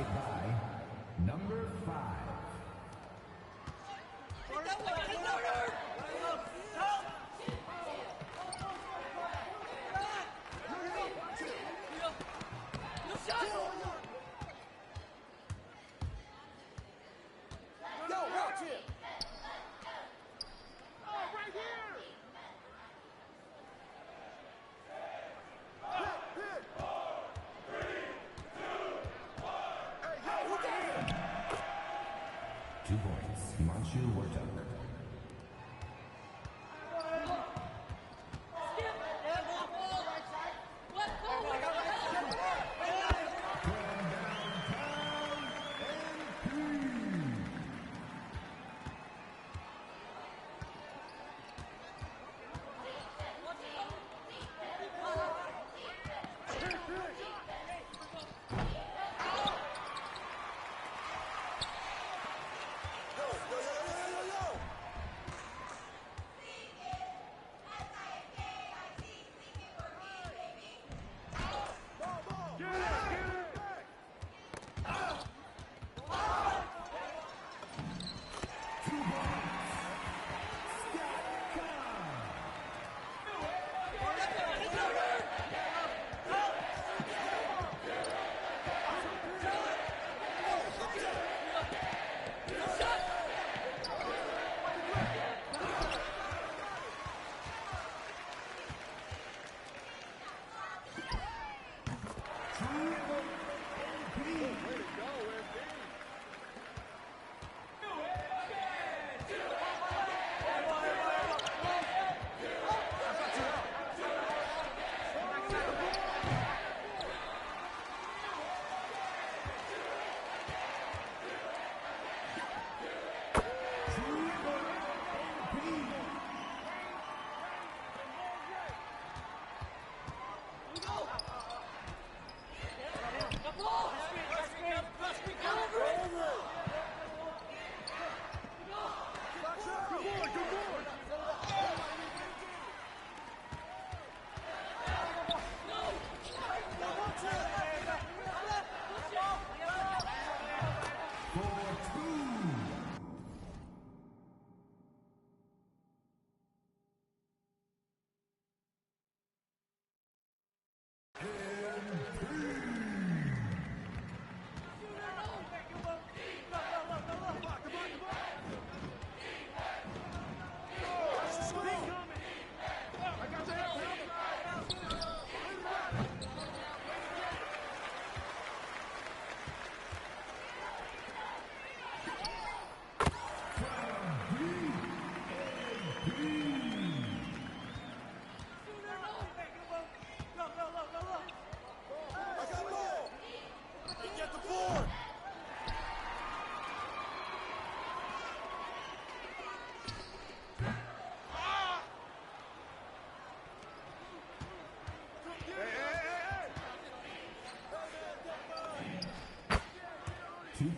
basket by number 5.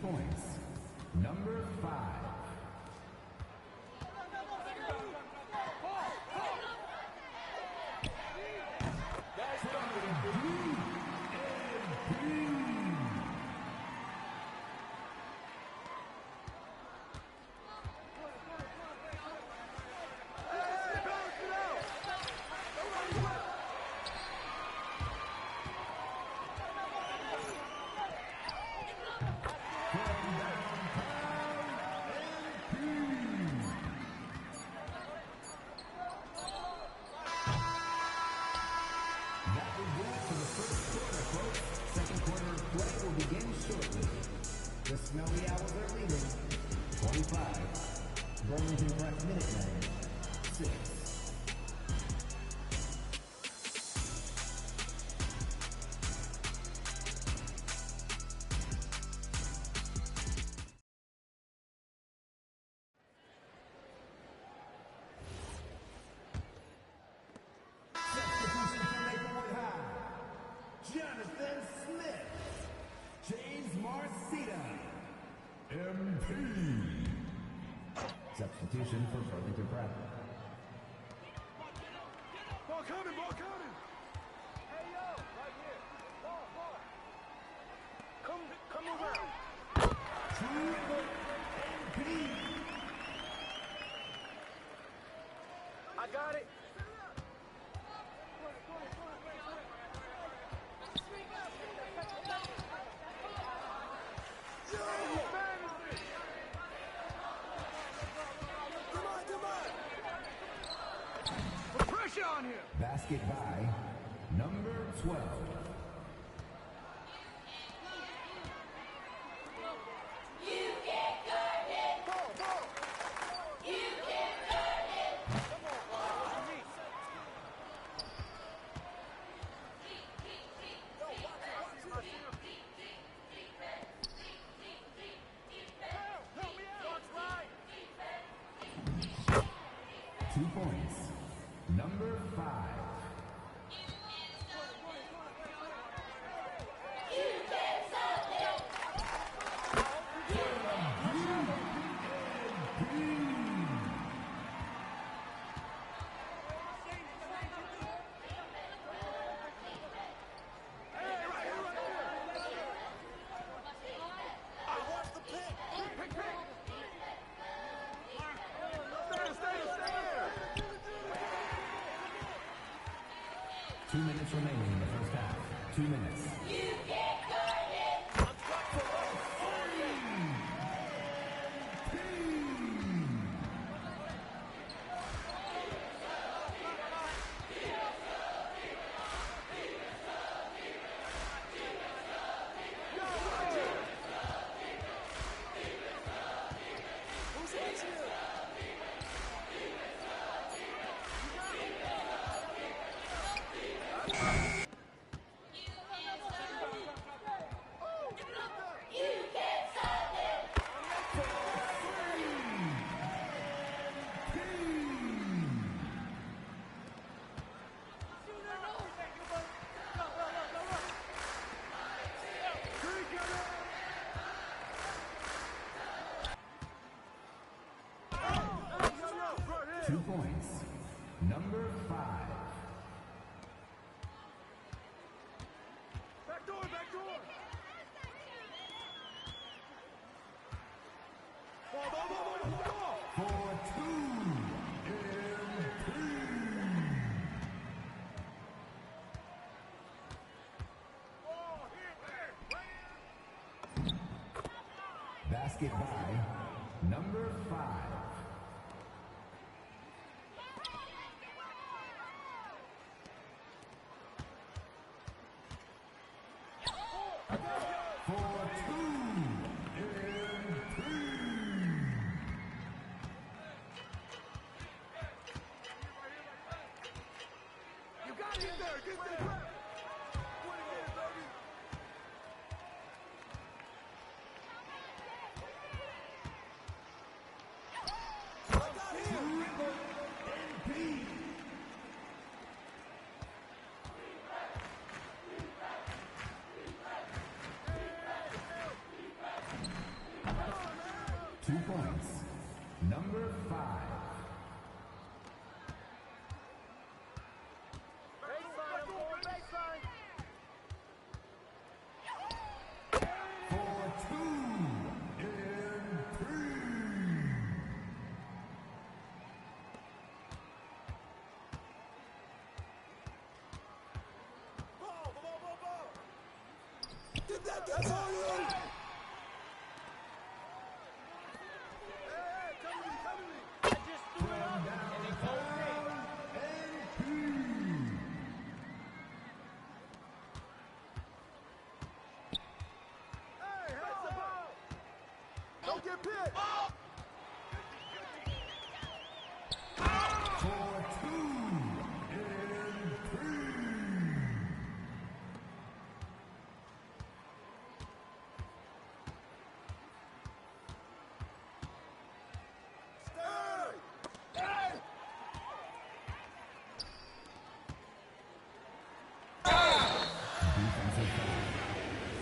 Points. Number 5. The Snowy Owls are leading 25. Burlington Press Minutemen 6. Substitution for Maplewood High. Jonathan Smith. James Marcita. MP. Substitution for Burlington Prep. Ball coming, ball coming. Hey, yo, right here. Ball. Come around. on here. Basket by number 12. Help me out. 2 points. Number 5. Stay. 2 minutes remaining in the first half. 2 minutes. Two points. Number 5. Back door. Ball. For 2. Basket by number 5. You got it in there. Get the grab. 20 minutes, baby. Two points. Number 5. Baseline. For 2. Ball. Get that. That's all you. Come to me. I just threw it up, and he told me. Hey, that's the ball. Don't get picked. For 2. Defensive foul.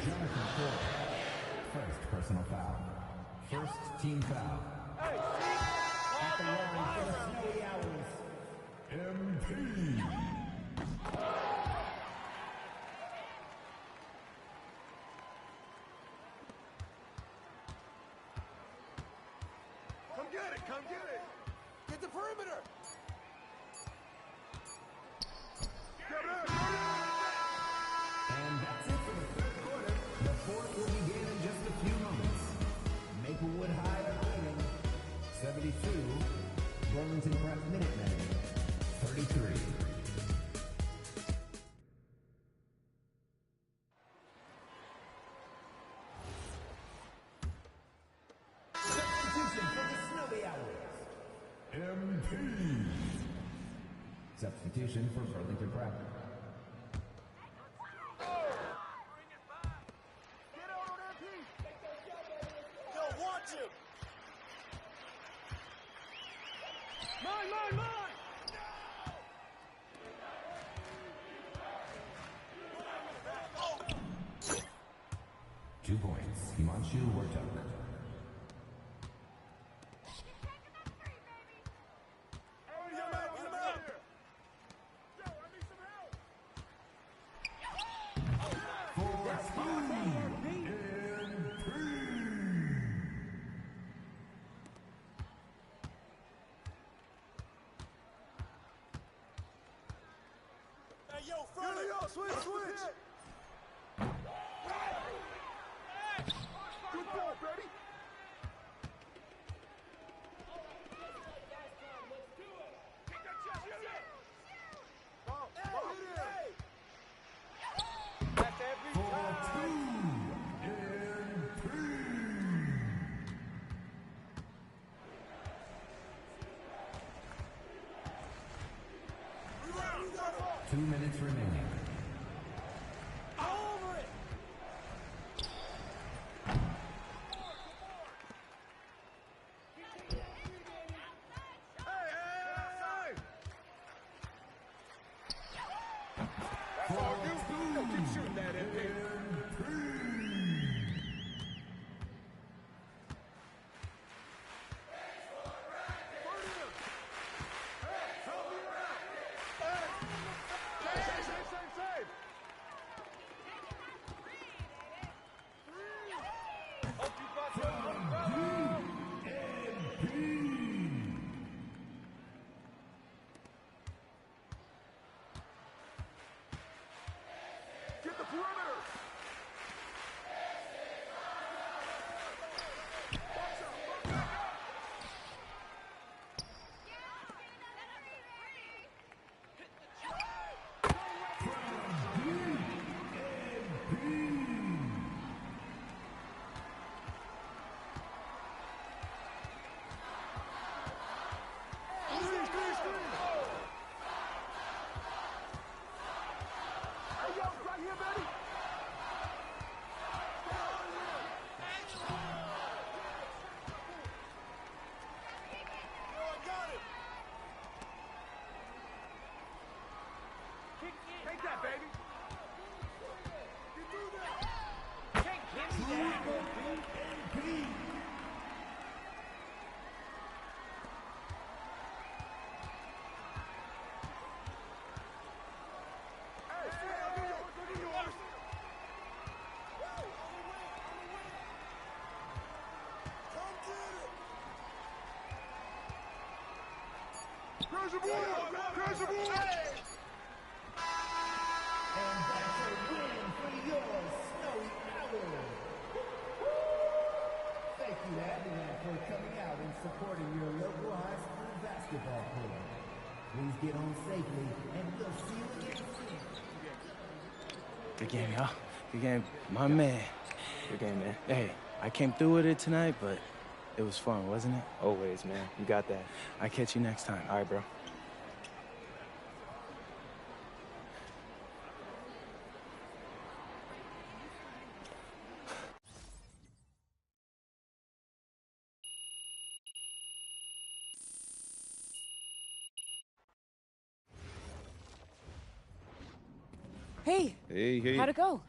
Jonathan Ford. First personal foul. First team foul. At the line for the Snowy Owls. MP. Come get it. Get the perimeter. And that's it for the third quarter. The fourth will begin in just a few moments. Maplewood High are leading 72. Burlington Prep Minutemen 33. Substitution for Burlington Prep. Get out on that piece. Yo, watch him. Mine. 2 points. Himanshu Wartuk. Hey, yo, Freddie! Yo, switch! Good ball, Brady! That's every time! Two minutes remaining. Over it! Hey! That's all you. Yo, keep shooting that MP. Save! Hope you got some brother. Get the perimeter! Hey, yo, right here, baby! Oh, I got it! Take that, baby! You do that! Can't give me that! Hey, I'll do yours! Come get it! Reservoir! And that's a win for your Snowy Owl. Thank you to everyone for coming out and supporting your local high school basketball club. Please get home safely, and we'll see you again soon. Good game, y'all. Good game. My man. Good game, man. Hey, I came through with it tonight, but it was fun, wasn't it? Always, man. You got that. I'll catch you next time. All right, bro. Hey, Hey. how'd it go?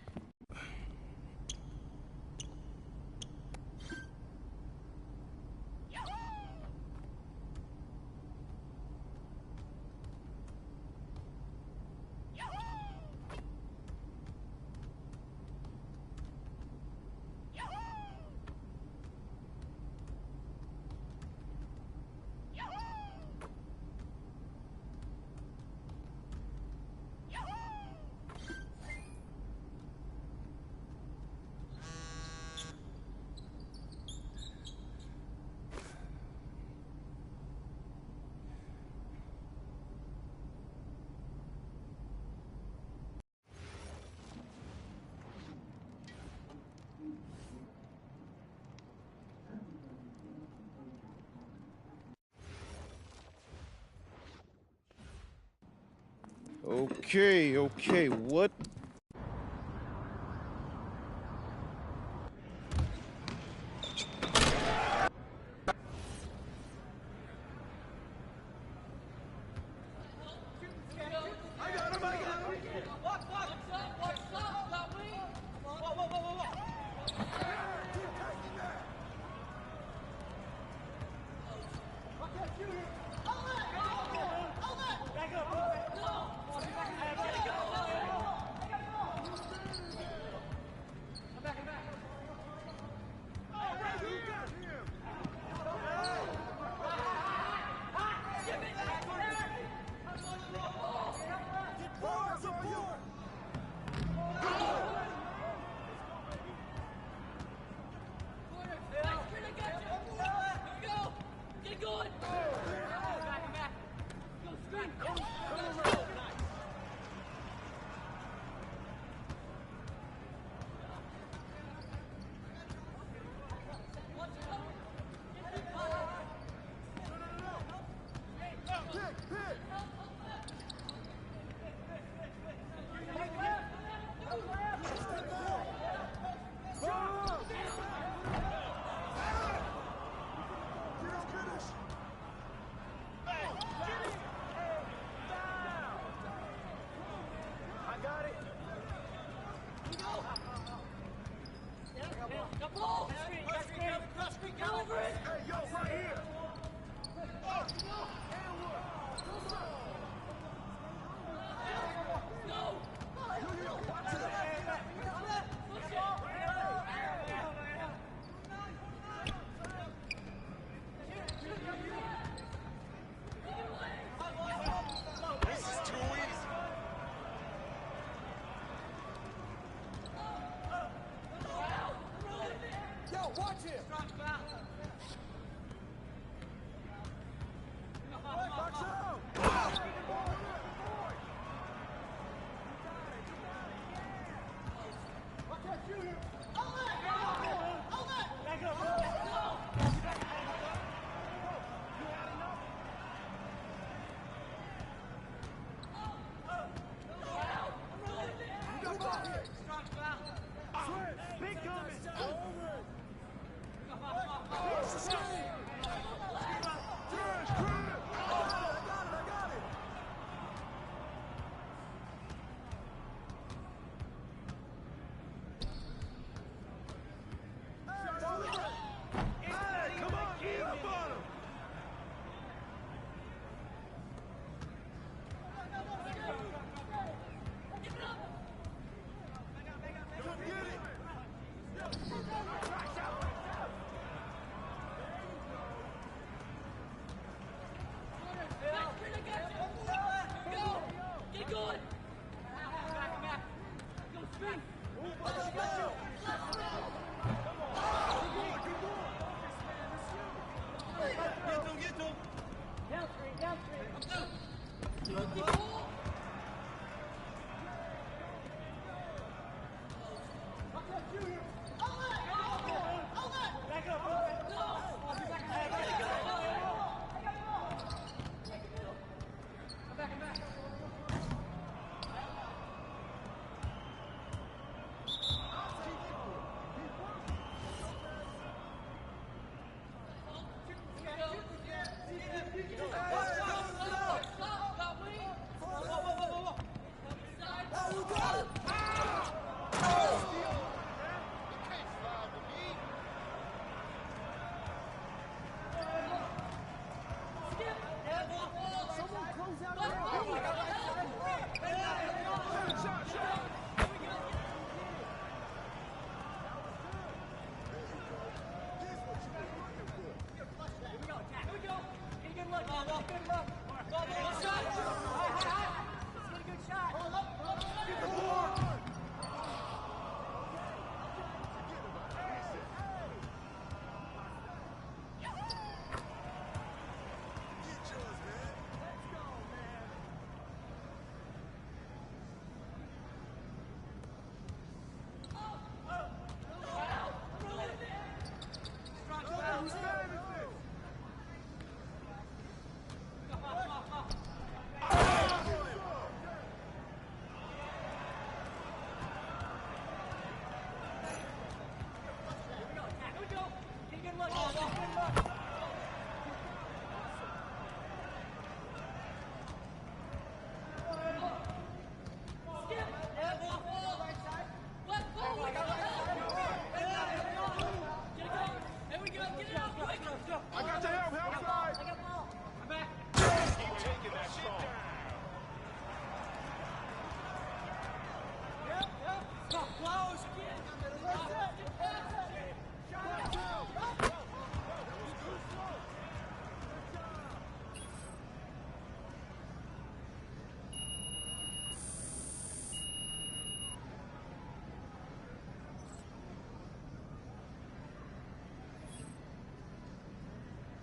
Okay, what?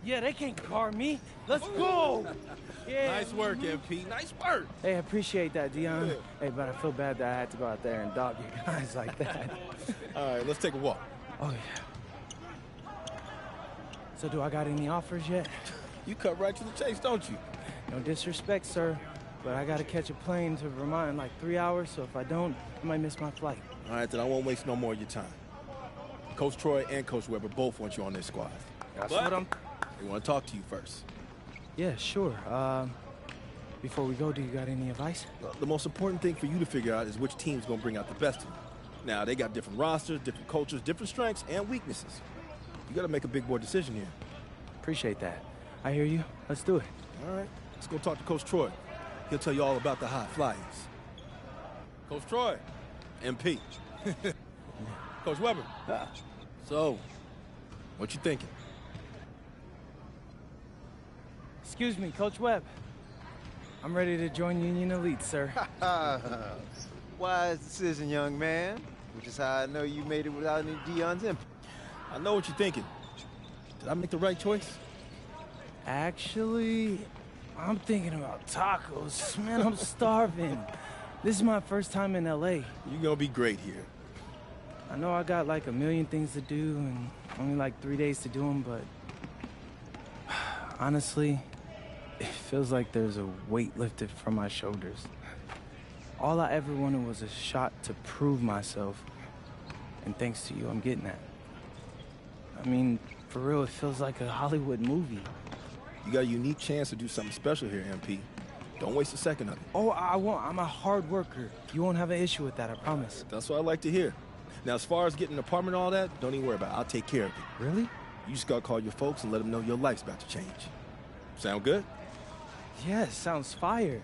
Yeah, they can't guard me. Let's go. Yeah. Nice work, MP. Nice work. Hey, I appreciate that, Dion. Hey, but I feel bad that I had to go out there and dog you guys like that. All right, let's take a walk. Oh, yeah. So do I got any offers yet? You cut right to the chase, don't you? No disrespect, sir, but I gotta catch a plane to Vermont in like 3 hours, so if I don't, I might miss my flight. All right, then I won't waste no more of your time. Coach Troy and Coach Weber both want you on their squad. That's But what I'm... they want to talk to you first. Yeah, sure. Before we go, do you got any advice? Well, the most important thing for you to figure out is which team's going to bring out the best in you. Now, they got different rosters, different cultures, different strengths, and weaknesses. You got to make a big boy decision here. Appreciate that. I hear you. Let's do it. All right, let's go talk to Coach Troy. He'll tell you all about the high flyers. Coach Troy, MP. Coach Weber. So, what you thinking? Excuse me, Coach Webb. I'm ready to join Union Elite, sir. Wise decision, young man. Which is how I know you made it without any Dion's input. I know what you're thinking. Did I make the right choice? Actually, I'm thinking about tacos. Man, I'm starving. This is my first time in L.A. You're going to be great here. I know I got like a million things to do and only like 3 days to do them, but honestly, it feels like there's a weight lifted from my shoulders. All I ever wanted was a shot to prove myself, and thanks to you, I'm getting that. I mean, for real, it feels like a Hollywood movie. You got a unique chance to do something special here, MP. Don't waste a second of it. Oh, I won't. I'm a hard worker. You won't have an issue with that, I promise. That's what I like to hear. Now, as far as getting an apartment and all that, don't even worry about it. I'll take care of it. Really? You just gotta call your folks and let them know your life's about to change. Sound good? Yes, sounds fire.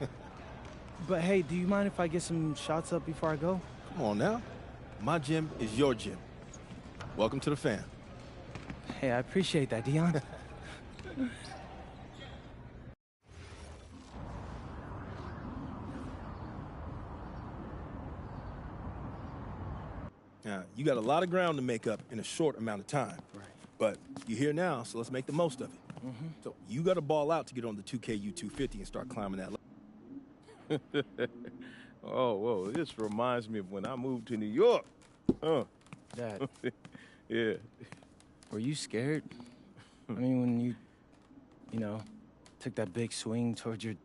But hey, do you mind if I get some shots up before I go? Come on now. My gym is your gym. Welcome to the fam. Hey, I appreciate that, Dion. Now, you got a lot of ground to make up in a short amount of time. Right. But you're here now, so let's make the most of it. So you got to ball out to get on the 2KU250 and start climbing that ladder. Oh, whoa, this reminds me of when I moved to New York. Dad, Yeah. were you scared? I mean, when you know, took that big swing towards your...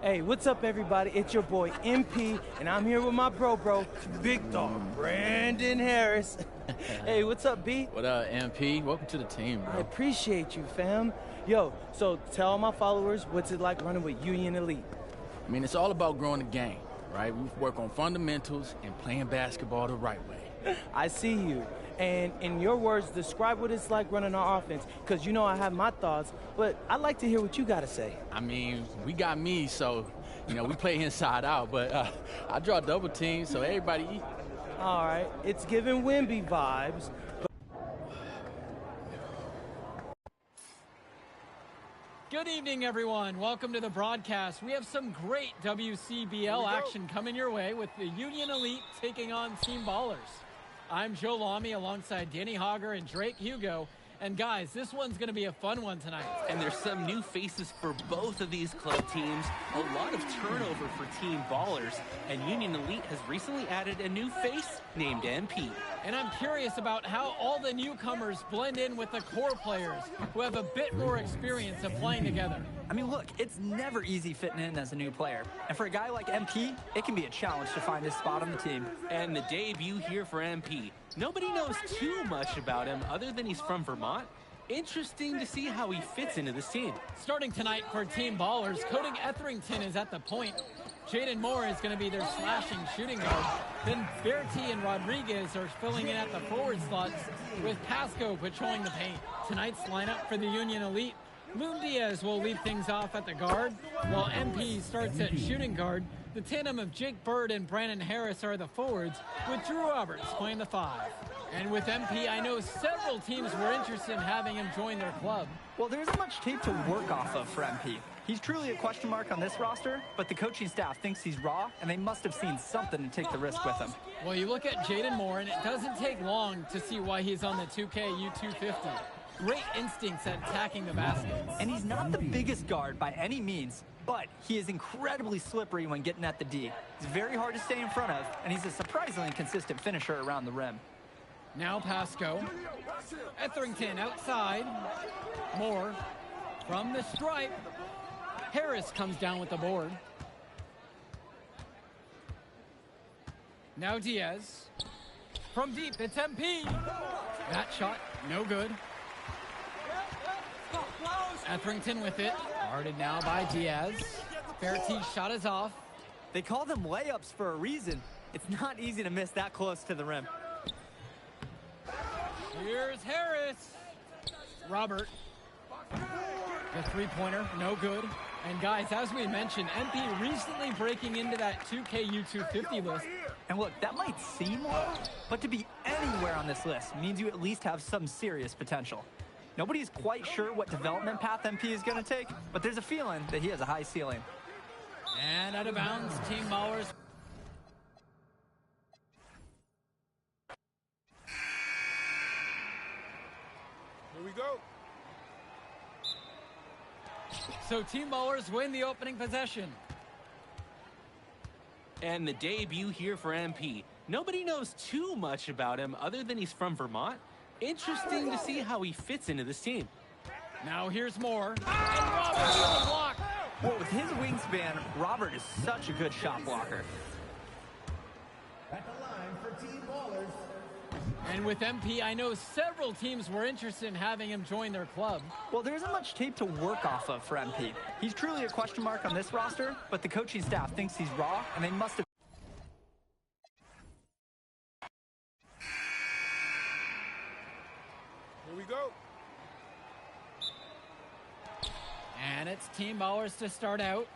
Hey, what's up, everybody? It's your boy, MP, and I'm here with my bro, Big Dog Brandon Harris. Hey, what's up, B? What up, MP? Welcome to the team, I bro. appreciate you, fam. Yo, so tell all my followers, what's it like running with Union Elite? I mean, it's all about growing the game, right? We work on fundamentals and playing basketball the right way. I see you. And in your words, describe what it's like running our offense, because you know I have my thoughts, but I'd like to hear what you got to say. I mean, we got me, so, you know, we play inside out, but I draw double teams, so everybody eat. All right, it's giving Wimby vibes. Good evening, everyone. Welcome to the broadcast. We have some great WCBL action coming your way with the Union Elite taking on Team Ballers. I'm Joe Lamy alongside Danny Hogger and Drake Hugo, And guys, this one's going to be a fun one tonight. And there's some new faces for both of these club teams. A lot of turnover for Team Ballers. And Union Elite has recently added a new face named MP. And I'm curious about how all the newcomers blend in with the core players who have a bit more experience of playing together. I mean, look, it's never easy fitting in as a new player. And for a guy like MP, it can be a challenge to find his spot on the team. And the debut here for MP. Nobody knows too much about him other than he's from Vermont. Interesting to see how he fits into this team. Starting tonight for Team Ballers, Cody Etherington is at the point. Jaden Moore is going to be their slashing shooting guard. Then Bertie and Rodriguez are filling in at the forward slots with Pasco patrolling the paint. Tonight's lineup for the Union Elite. Loon Diaz will lead things off at the guard, while MP starts at shooting guard. The tandem of Jake Bird and Brandon Harris are the forwards, with Drew Roberts playing the 5. And with MP, I know several teams were interested in having him join their club. Well, there isn't much tape to work off of for MP. He's truly a question mark on this roster, but the coaching staff thinks he's raw, and they must have seen something to take the risk with him. Well, you look at Jaden Moore, and it doesn't take long to see why he's on the 2K U250. Great instincts at attacking the basket. And he's not the biggest guard by any means, but he is incredibly slippery when getting at the D. He's very hard to stay in front of, and he's a surprisingly consistent finisher around the rim. Now Pasco. Etherington outside. Moore from the stripe. Harris comes down with the board. Now Diaz. From deep, it's MP. That shot, no good. Etherington with it. Guarded now by Diaz. Bertie's shot is off. They call them layups for a reason. It's not easy to miss that close to the rim. Here's Harris. Robert. The three-pointer, no good. And guys, as we mentioned, MP recently breaking into that 2K U250 list. And look, that might seem low, but to be anywhere on this list means you at least have some serious potential. Nobody's quite sure what development path MP is going to take, but there's a feeling that he has a high ceiling. And out of bounds, Team Ballers. Here we go. So Team Ballers win the opening possession. And the debut here for MP. Nobody knows too much about him other than he's from Vermont. Interesting to see how he fits into this team. Now here's Moore. And Robert with the block. Well, with his wingspan, Robert is such a good shot blocker. At the line for Team Ballers. And with MP, I know several teams were interested in having him join their club. Well, there isn't much tape to work off of for MP. He's truly a question mark on this roster, but the coaching staff thinks he's raw, and they must have. Here we go. And it's Team Ballers to start out.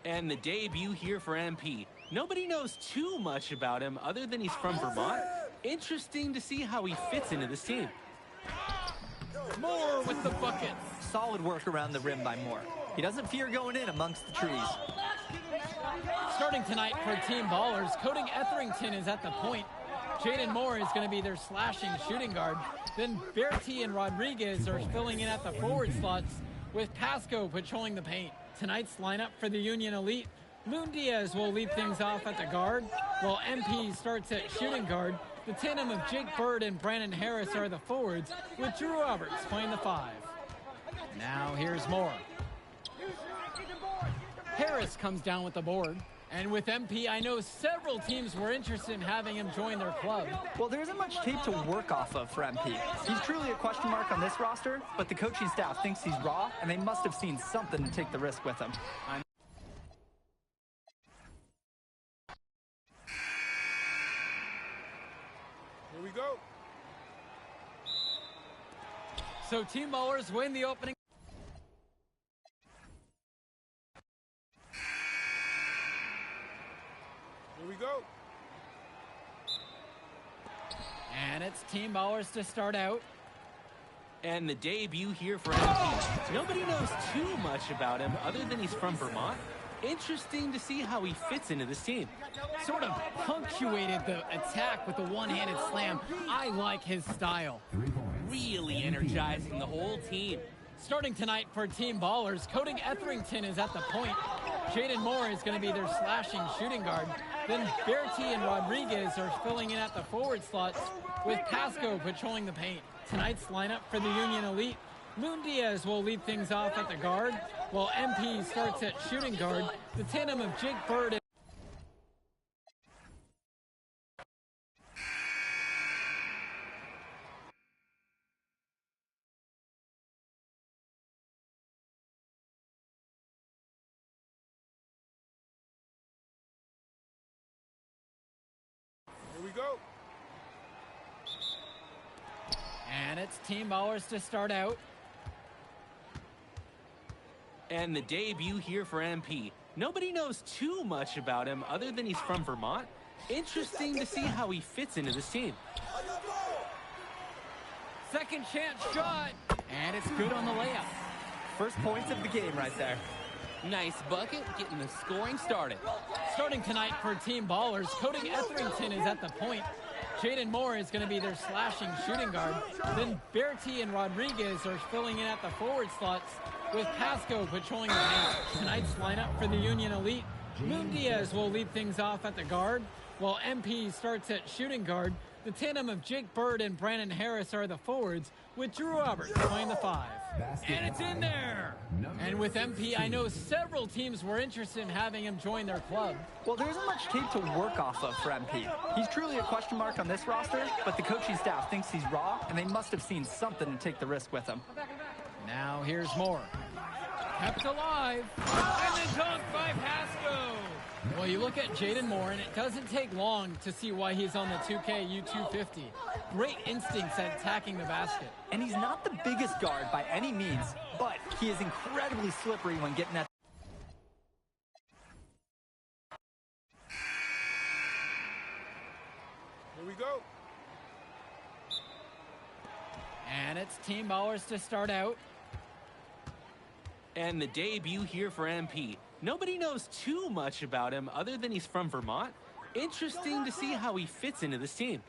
And the debut here for MP. Nobody knows too much about him other than he's from Vermont. Interesting to see how he fits into this team. Moore with the bucket. Solid work around the rim by Moore. He doesn't fear going in amongst the trees. Starting tonight for Team Ballers, Cody Etherington is at the point. Jaden Moore is going to be their slashing shooting guard. Then Bertie and Rodriguez are filling in at the forward slots with Pasco patrolling the paint. Tonight's lineup for the Union Elite. Loon Diaz will lead things off at the guard, while MP starts at shooting guard. The tandem of Jake Bird and Brandon Harris are the forwards, with Drew Roberts playing the 5. Now here's Moore. Harris comes down with the board. And with MP, I know several teams were interested in having him join their club. Well, there isn't much tape to work off of for MP. He's truly a question mark on this roster, but the coaching staff thinks he's raw, and they must have seen something to take the risk with him. Here we go. So Team Ballers win the opening. Here we go. And it's Team Ballers to start out. And the debut here for MP. Nobody knows too much about him other than he's from Vermont. Interesting to see how he fits into this team. Sort of punctuated the attack with the one-handed slam. I like his style. Really energizing the whole team. Starting tonight for Team Ballers, Cody Etherington is at the point. Jaden Moore is going to be their slashing shooting guard. Then Bertie and Rodriguez are filling in at the forward slots with Pasco patrolling the paint. Tonight's lineup for the Union Elite, Moon Diaz will lead things off at the guard, while MP starts at shooting guard. The tandem of Jake Bird and Here we go. And it's Team Ballers to start out. And the debut here for MP. Nobody knows too much about him other than he's from Vermont. Interesting to see how he fits into this team. Second chance shot, and it's good on the layup. First points of the game right there. Nice bucket, getting the scoring started. Starting tonight for Team Ballers, Cody Etherington is at the point. Jaden Moore is going to be their slashing shooting guard. Then Bertie and Rodriguez are filling in at the forward slots with Pasco patrolling the paint. Tonight's lineup for the Union Elite, Moon Diaz will lead things off at the guard, while MP starts at shooting guard. The tandem of Jake Bird and Brandon Harris are the forwards, with Drew Roberts playing the 5. And it's in there! And with MP, I know several teams were interested in having him join their club. Well, there isn't much tape to work off of for MP. He's truly a question mark on this roster, but the coaching staff thinks he's raw, and they must have seen something to take the risk with him. Now here's Moore. Kept alive. And the dunk by Pasco. Well, you look at Jaden Moore, and it doesn't take long to see why he's on the 2K U250. Great instincts at attacking the basket. And he's not the biggest guard by any means, but he is incredibly slippery when getting at. Here we go. And it's Team Ballers to start out. And the debut here for MP. Nobody knows too much about him other than he's from Vermont. Interesting to see how he fits into this team.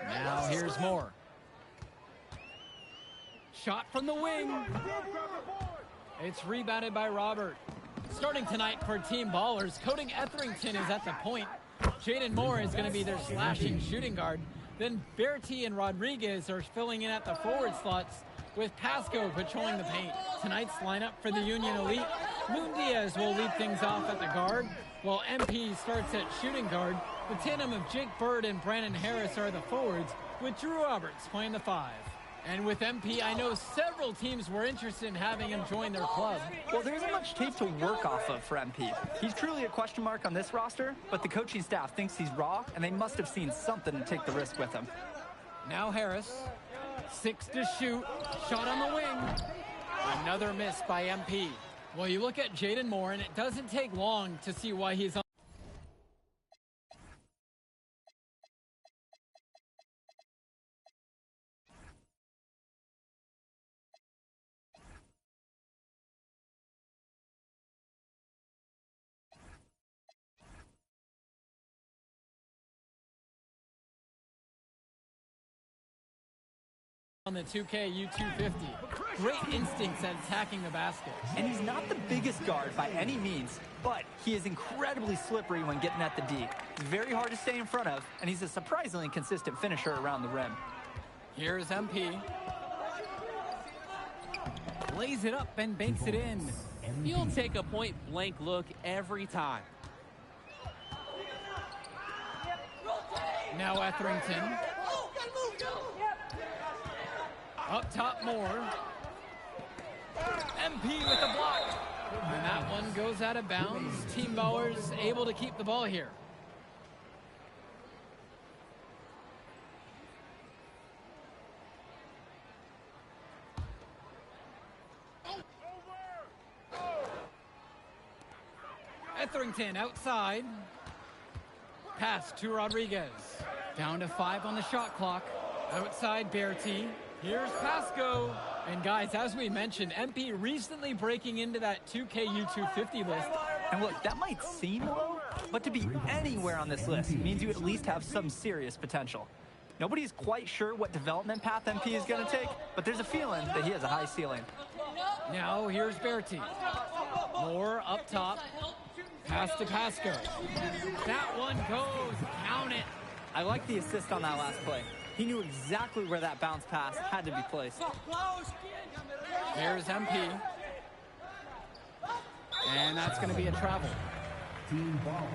Now here's Moore. Shot from the wing. It's rebounded by Robert. Starting tonight for Team Ballers, Cody Etherington is at the point. Jaden Moore is going to be their slashing shooting guard. Then Bertie and Rodriguez are filling in at the forward slots with Pasco patrolling the paint. Tonight's lineup for the Union Elite, Moon Diaz will lead things off at the guard, while MP starts at shooting guard. The tandem of Jake Bird and Brandon Harris are the forwards, with Drew Roberts playing the 5. And with MP, I know several teams were interested in having him join their club. Well, there isn't much tape to work off of for MP. He's truly a question mark on this roster, but the coaching staff thinks he's raw, and they must have seen something to take the risk with him. Now Harris, 6 to shoot, shot on the wing. Another miss by MP. Well, you look at Jaden Moore, and it doesn't take long to see why he's on the 2K U250. Great instincts at attacking the basket. And he's not the biggest guard by any means, but he is incredibly slippery when getting at the D. He's very hard to stay in front of, and he's a surprisingly consistent finisher around the rim. Here's MP. Lays it up and banks it in. He'll take a point-blank look every time. Now Etherington. Up top Moore. MP with the block. And that one goes out of bounds. Team Ballers able to keep the ball here. Etherington outside. Pass to Rodriguez. Down to 5 on the shot clock. Outside Bertie. Here's Pasco. And guys, as we mentioned, MP recently breaking into that 2K U250 list. And look, that might seem low, but to be anywhere on this list means you at least have some serious potential. Nobody's quite sure what development path MP is going to take, but there's a feeling that he has a high ceiling. Now here's Berti. Moore up top. Pass to Pasco. That one goes. Count it. I like the assist on that last play. He knew exactly where that bounce pass had to be placed. Here's MP. And that's going to be a travel. Team ball.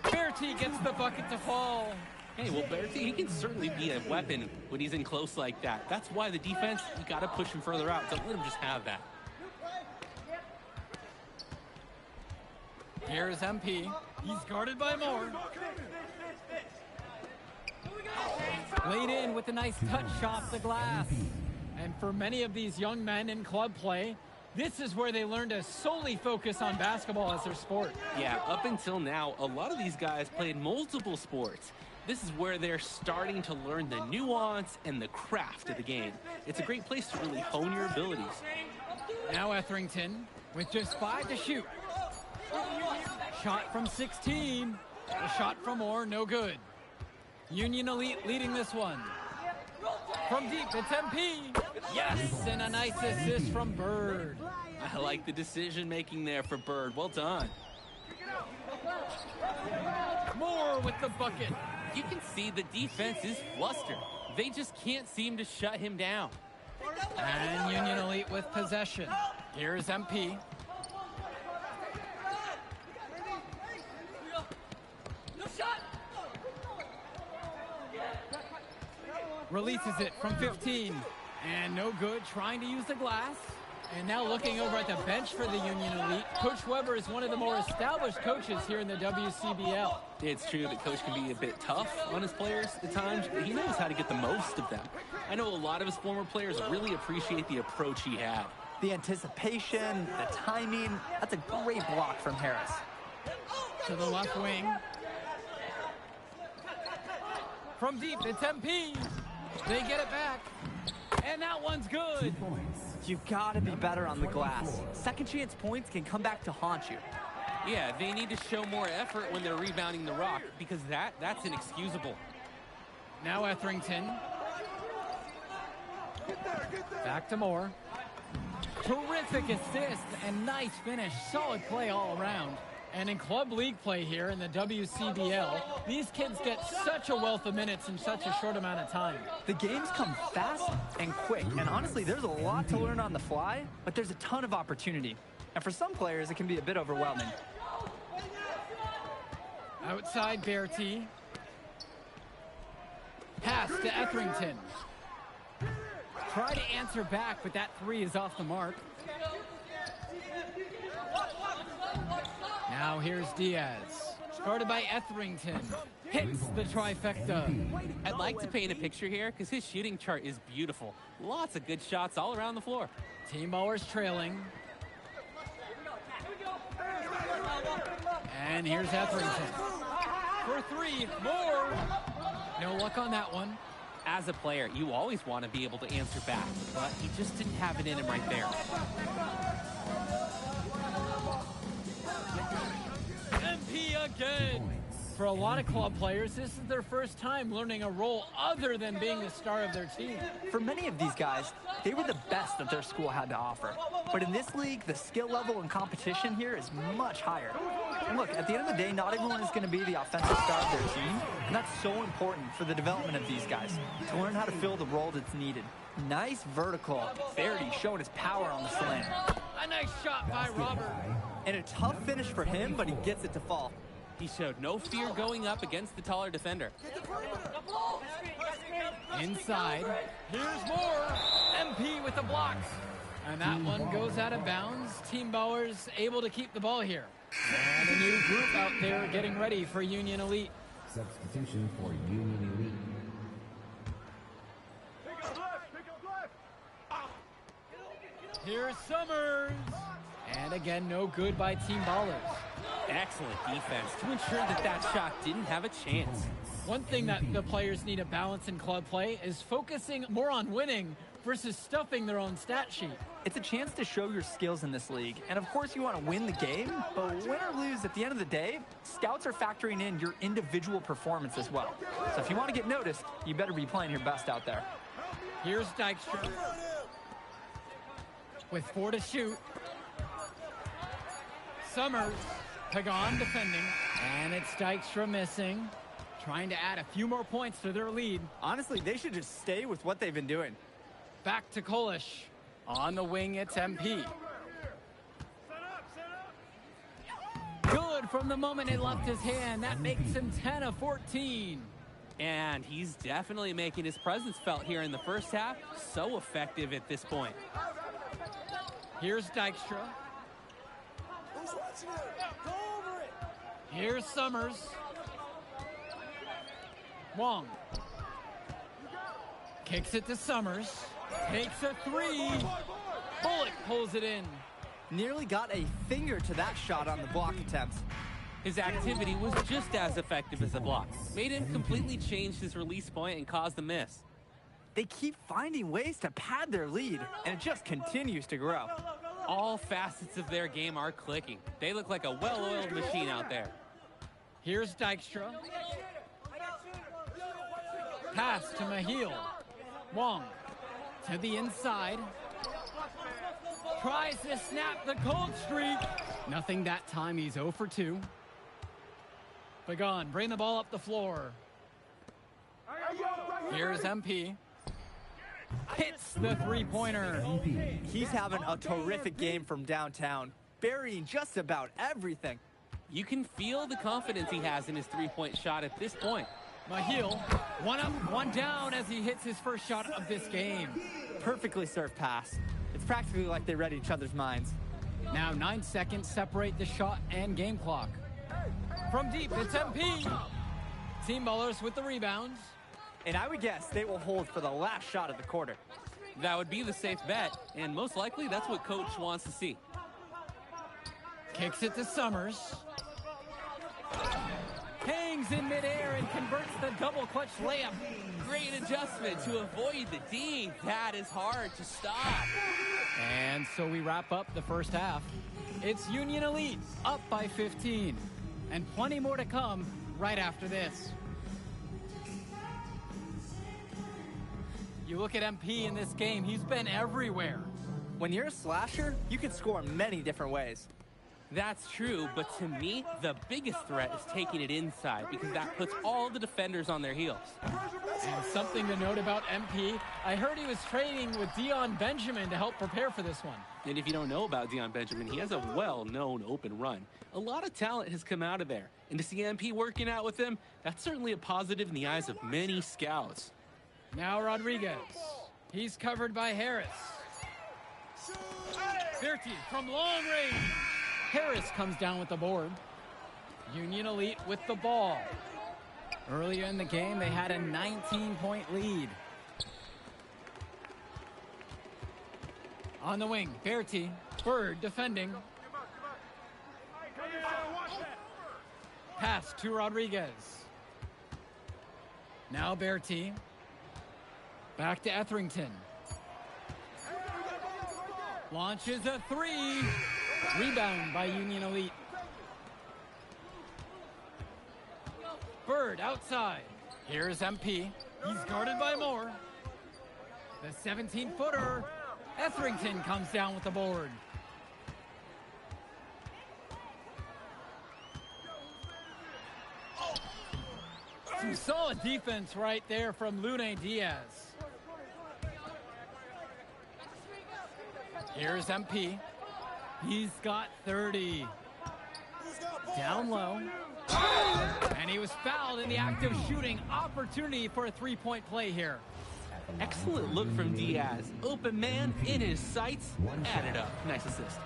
Berti gets the bucket to fall. Hey, well, Berti, he can certainly be a weapon when he's in close like that. That's why the defense, you got to push him further out. Don't let him just have that. Here's MP. He's guarded by Moore. Laid in with a nice touch off the glass. And for many of these young men in club play, this is where they learn to solely focus on basketball as their sport. Yeah, up until now, a lot of these guys played multiple sports. This is where they're starting to learn the nuance and the craft of the game. It's a great place to really hone your abilities. Now Etherington with just 5 to shoot. Shot from 16. A shot from Moore, no good. Union Elite leading this one. From deep, it's MP. Yes, and a nice assist from Bird. I like the decision-making there for Bird. Well done. Moore with the bucket. You can see the defense is flustered. They just can't seem to shut him down. And Union Elite with possession. Here's MP. Releases it from 15. And no good, trying to use the glass. And now looking over at the bench for the Union Elite, Coach Weber is one of the more established coaches here in the WCBL. It's true that Coach can be a bit tough on his players at times, but he knows how to get the most of them. I know a lot of his former players really appreciate the approach he had. The anticipation, the timing, that's a great block from Harris. To the left wing. From deep, it's MP. They get it back. And that one's good. You gotta be better on the glass. Second chance points can come back to haunt you. Yeah, they need to show more effort when they're rebounding the rock, because that's inexcusable. Now Etherington. Back to Moore. Terrific assist and nice finish. Solid play all around. And in club league play here in the WCBL, these kids get such a wealth of minutes in such a short amount of time. The games come fast and quick, and honestly, there's a lot to learn on the fly, but there's a ton of opportunity. And for some players, it can be a bit overwhelming. Outside Berti. Pass to Etherington. Try to answer back, but that three is off the mark. Now here's Diaz. Guarded by Etherington. Hits the trifecta. I'd like to paint a picture here because his shooting chart is beautiful. Lots of good shots all around the floor. Team ballers trailing. And here's Etherington. For three, Moore. No luck on that one. As a player, you always want to be able to answer back, but he just didn't have it in him right there. MP again. For a lot of club players, this is their first time learning a role other than being the star of their team. For many of these guys, they were the best that their school had to offer. But in this league, the skill level and competition here is much higher. And look, at the end of the day, not everyone is going to be the offensive star of their team, and that's so important for the development of these guys, to learn how to fill the role that's needed. Nice vertical. Verity showing his power on the slam. A nice shot by Robert. And a tough finish for him, but he gets it to fall. He showed no fear going up against the taller defender. Inside, here's Moore. MP with the block. And that one goes out of bounds. Team Bowers able to keep the ball here. And a new group out there getting ready for Union Elite. Substitution for Union Elite. Here's Summers. And again, no good by Team Ballers. Excellent defense to ensure that that shot didn't have a chance. One thing that the players need to balance in club play is focusing more on winning versus stuffing their own stat sheet. It's a chance to show your skills in this league. And of course you want to win the game, but win or lose at the end of the day, scouts are factoring in your individual performance as well. So if you want to get noticed, you better be playing your best out there. Here's Dykstra with 4 to shoot. Summers, K.I.N.G defending, and it's Dykstra missing, trying to add a few more points to their lead. Honestly, they should just stay with what they've been doing. Back to Kolish. On the wing, it's MP. Good from the moment it left his hand. That makes him 10 of 14. And he's definitely making his presence felt here in the first half. So effective at this point. Here's Dykstra. Here's Summers. Wong. Kicks it to Summers. Takes a 3. Bullock pulls it in. Nearly got a finger to that shot on the block attempt. His activity was just as effective as the block. Made him completely change his release point and caused the miss. They keep finding ways to pad their lead, and it just continues to grow. All facets of their game are clicking. They look like a well-oiled machine out there. Here's Dykstra. Pass to Mahil. Wong to the inside. Tries to snap the cold streak. Nothing that time. He's 0 for 2. K.I.N.G bring the ball up the floor. Here's MP. Hits the three-pointer. He's having a terrific game from downtown, burying just about everything. You can feel the confidence he has in his three-point shot at this point. Mahil, 1 up, 1 down as he hits his first shot of this game. Perfectly served pass. It's practically like they read each other's minds. Now 9 seconds separate the shot and game clock. From deep, it's MP. Team ballers with the rebounds. And I would guess they will hold for the last shot of the quarter. That would be the safe bet, and most likely that's what coach wants to see. Kicks it to Summers. Hangs in midair and converts the double clutch layup. Great adjustment to avoid the D. That is hard to stop. And so we wrap up the first half. It's Union Elite up by 15. And plenty more to come right after this. You look at MP in this game, he's been everywhere. When you're a slasher, you can score many different ways. That's true, but to me, the biggest threat is taking it inside because that puts all the defenders on their heels. And something to note about MP, I heard he was training with Dion Benjamin to help prepare for this one. And if you don't know about Dion Benjamin, he has a well-known open run. A lot of talent has come out of there. And to see MP working out with him, that's certainly a positive in the eyes of many scouts. Now Rodriguez. He's covered by Harris. Berti from long range. Harris comes down with the board. Union Elite with the ball. Earlier in the game, they had a 19-point lead. On the wing, Berti. Bird defending. Pass to Rodriguez. Now Berti. Back to Etherington. Launches a 3. Rebound by Union Elite. Bird outside. Here's MP. He's guarded by Moore. The 17-footer. Etherington comes down with the board. Some solid defense right there from Lune Diaz. Here's MP. He's got 30. Down low. And he was fouled in the act of shooting. Opportunity for a three-point play here. Excellent look from Diaz. Open man in his sights. Added up. Nice assist.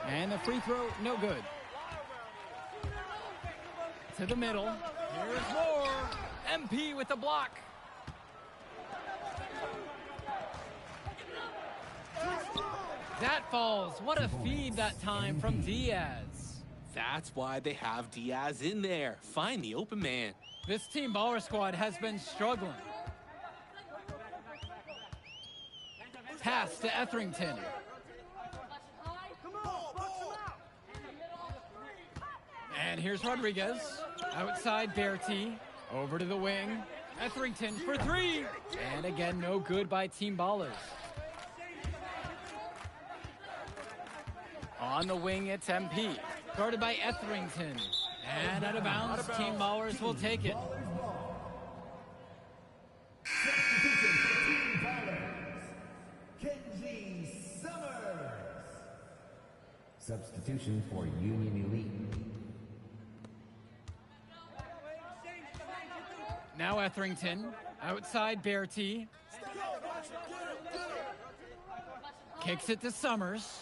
And the free throw, no good. To the middle. Here's Moore. MP with the block. That falls. What a feed that time from Diaz. That's why they have Diaz in there. Find the open man. This team baller squad has been struggling. Pass to Etherington. And here's Rodriguez. Outside Berti. Over to the wing. Etherington for three. And again, no good by team ballers. On the wing, it's MP. Guarded by Etherington. And out of bounds, team ballers will take it. KING Summers. Substitution for Union Elite. Now Etherington. Outside Berti. Kicks it to Summers.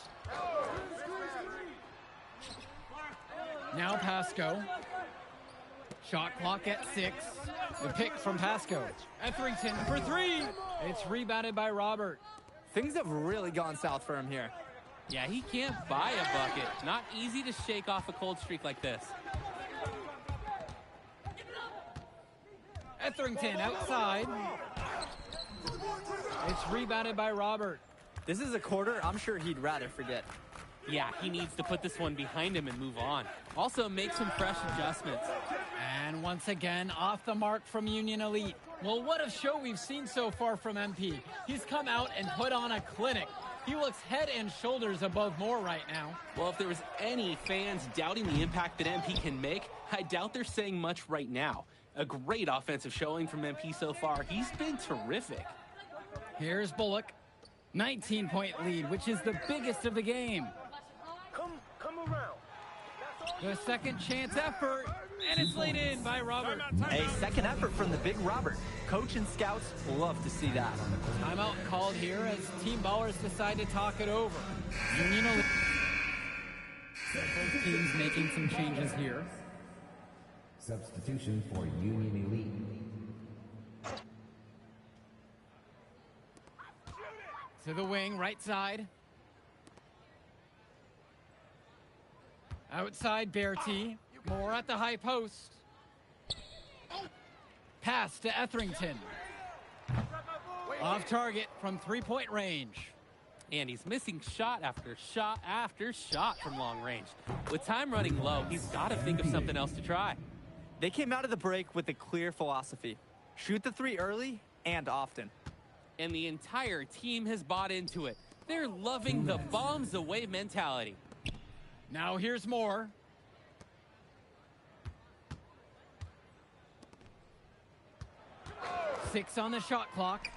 Now Pasco. Shot clock at 6. The pick from Pasco. Etherington for three. It's rebounded by Robert. Things have really gone south for him here. Yeah, he can't buy a bucket. Not easy to shake off a cold streak like this. Etherington outside. It's rebounded by Robert. This is a quarter I'm sure he'd rather forget. Yeah, he needs to put this one behind him and move on. Also, make some fresh adjustments. And once again, off the mark from Union Elite. Well, what a show we've seen so far from MP. He's come out and put on a clinic. He looks head and shoulders above Moore right now. Well, if there was any fans doubting the impact that MP can make, I doubt they're saying much right now. A great offensive showing from MP so far. He's been terrific. Here's Bullock. 19-point lead, which is the biggest of the game. Come around. The second chance effort, and it's laid in by Robert. A second effort from the big Robert. Coach and scouts love to see that. Timeout called here as team ballers decide to talk it over. Union Elite. Both teams making some changes here. Substitution for Union Elite. To the wing, right side. Outside Berti. Moore at the high post. Pass to Etherington. Off target from three-point range. And he's missing shot after shot after shot from long range. With time running low, he's got to think of something else to try. They came out of the break with a clear philosophy. Shoot the three early and often. And the entire team has bought into it. They're loving the bombs away mentality. Now here's Moore. Six on the shot clock.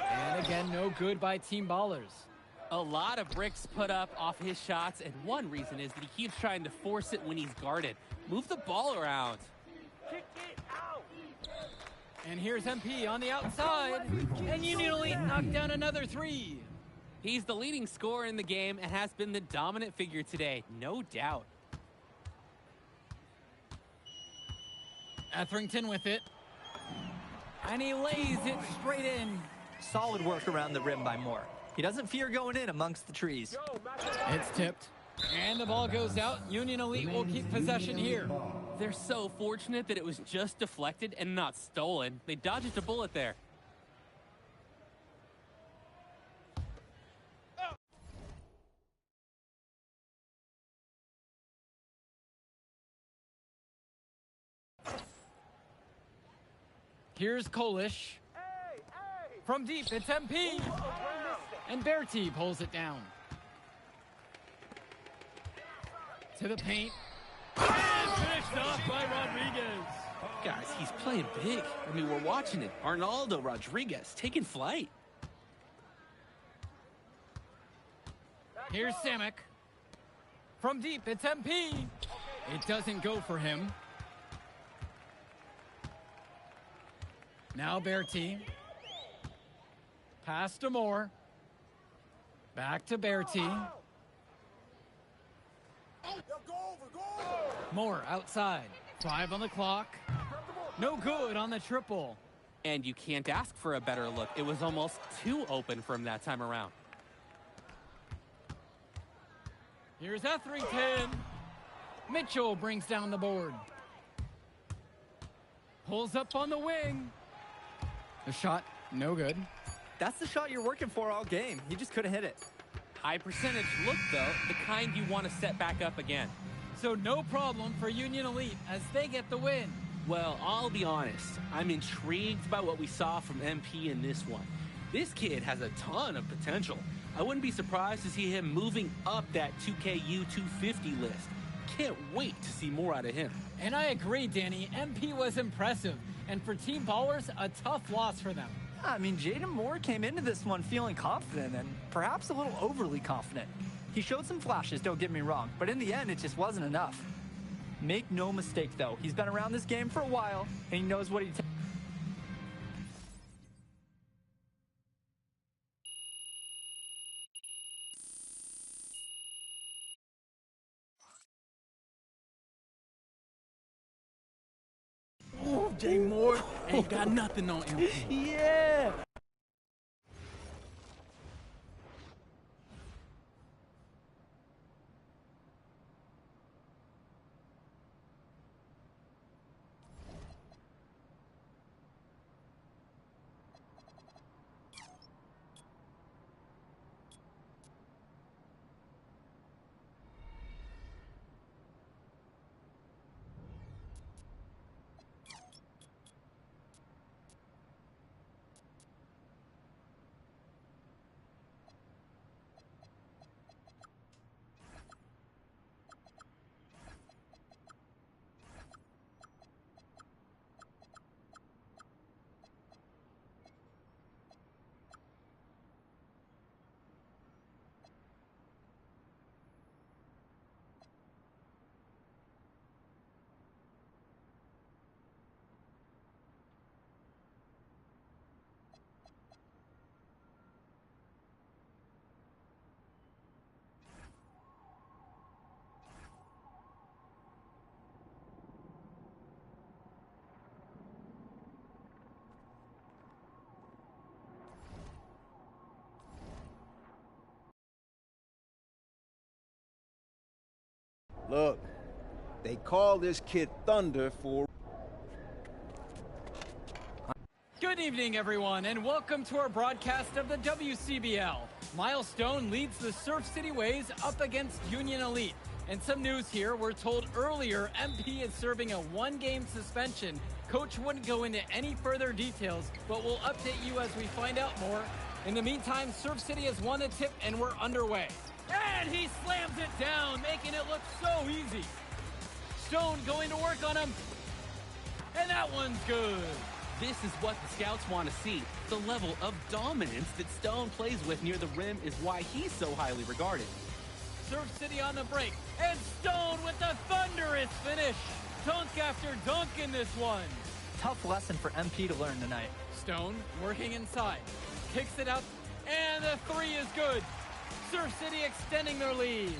And again, no good by team ballers. A lot of bricks put up off his shots, and one reason is that he keeps trying to force it when he's guarded. Move the ball around. Kick it out. And here's MP on the outside. And Union Elite knocked down another three. He's the leading scorer in the game and has been the dominant figure today, no doubt. Etherington with it. And he lays it straight in. Solid work around the rim by Moore. He doesn't fear going in amongst the trees. It's tipped. And the ball goes out. Union Elite will keep possession here. They're so fortunate that it was just deflected and not stolen. They dodged a bullet there. Here's Kolish. From deep, it's MP. And Berti pulls it down. To the paint. And finished off by Rodriguez. Guys, he's playing big. I mean, we're watching it. Arnaldo Rodriguez taking flight. Here's Samek. From deep, it's MP. It doesn't go for him. Now Berti. Pass to Moore. Back to Berti. Moore outside. 5 on the clock. No good on the triple. And you can't ask for a better look. It was almost too open from that time around. Here's Etherington. Mitchell brings down the board. Pulls up on the wing. The shot, no good. That's the shot you're working for all game. He just couldn't hit it. High percentage look, though, the kind you want to set back up again. So no problem for Union Elite as they get the win. Well, I'll be honest. I'm intrigued by what we saw from MP in this one. This kid has a ton of potential. I wouldn't be surprised to see him moving up that 2KU 250 list. Can't wait to see more out of him. And I agree, Danny. MP was impressive. And for Team Ballers, a tough loss for them. I mean, Jaden Moore came into this one feeling confident and perhaps a little overly confident. He showed some flashes, don't get me wrong, but in the end, it just wasn't enough. Make no mistake, though, he's been around this game for a while, and he knows what he takes. Oh, Jay Moore ain't got nothing on him. Yeah! Look, they call this kid Thunder for... Good evening, everyone, and welcome to our broadcast of the WCBL. Milestone leads the Surf City Waves up against Union Elite. And some news here, we're told earlier MP is serving a one-game suspension. Coach wouldn't go into any further details, but we'll update you as we find out more. In the meantime, Surf City has won the tip and we're underway. And he slams it down, making it look so easy. Stone going to work on him. And that one's good. This is what the scouts want to see. The level of dominance that Stone plays with near the rim is why he's so highly regarded. Surf City on the break. And Stone with the thunderous finish. Dunk after dunk in this one. Tough lesson for MP to learn tonight. Stone working inside. Kicks it out. And the three is good. Surf City extending their lead.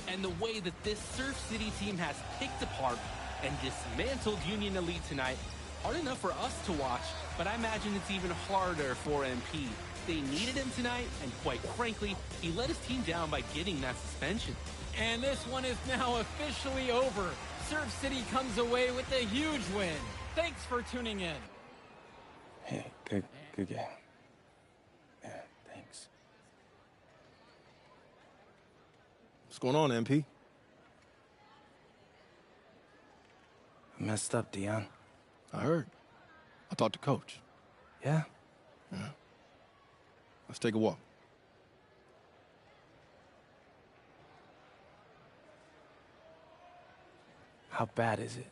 And the way that this Surf City team has picked apart and dismantled Union Elite tonight, hard enough for us to watch, but I imagine it's even harder for MP. They needed him tonight, and quite frankly, he let his team down by getting that suspension. And this one is now officially over. Surf City comes away with a huge win. Thanks for tuning in. Hey, good game. Yeah, thanks. What's going on, MP? I messed up, Dion. I heard. I talked to Coach. Yeah? Yeah. Let's take a walk. How bad is it?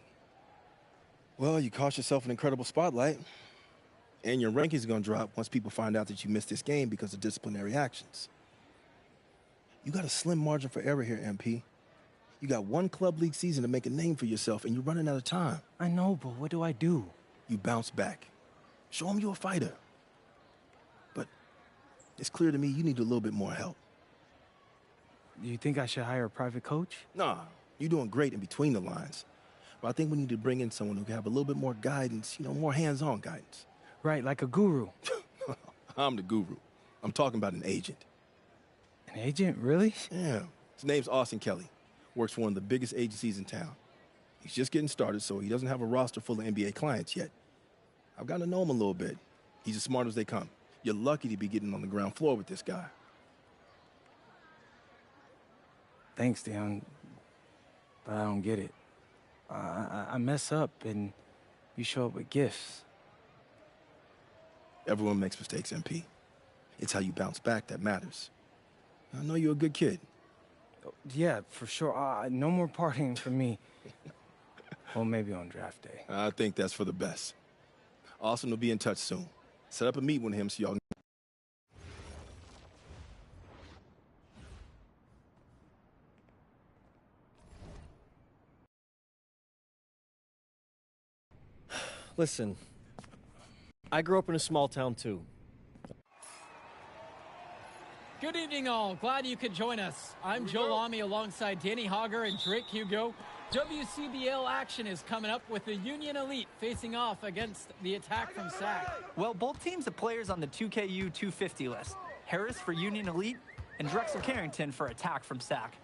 Well, you cost yourself an incredible spotlight. And your rankings are going to drop once people find out that you missed this game because of disciplinary actions. You got a slim margin for error here, MP. You got one club league season to make a name for yourself, and you're running out of time. I know, but what do I do? You bounce back. Show them you're a fighter. But it's clear to me you need a little bit more help. Do you think I should hire a private coach? Nah, you're doing great in between the lines. But I think we need to bring in someone who can have a little bit more guidance, more hands-on guidance. Right, like a guru. I'm the guru. I'm talking about an agent. An agent, really? Yeah. His name's Austin Kelly. works for one of the biggest agencies in town. He's just getting started, so he doesn't have a roster full of NBA clients yet. I've gotten to know him a little bit. He's as smart as they come. You're lucky to be getting on the ground floor with this guy. Thanks, Dion, but I don't get it. I mess up, and you show up with gifts. Everyone makes mistakes, MP. It's how you bounce back that matters. I know you're a good kid. Yeah, for sure. No more partying for me. Well, maybe on draft day. I think that's for the best. Austin will be in touch soon. Set up a meet with him so y'all can... Listen, I grew up in a small town too. Good evening, all. Glad you could join us. I'm Joe Lamy alongside Danny Hogger and Drake Hugo. WCBL action is coming up with the Union Elite facing off against the Attack from SAC. Well, both teams have players on the 2KU 250 list. Harris for Union Elite and Drexel Carrington for Attack from SAC.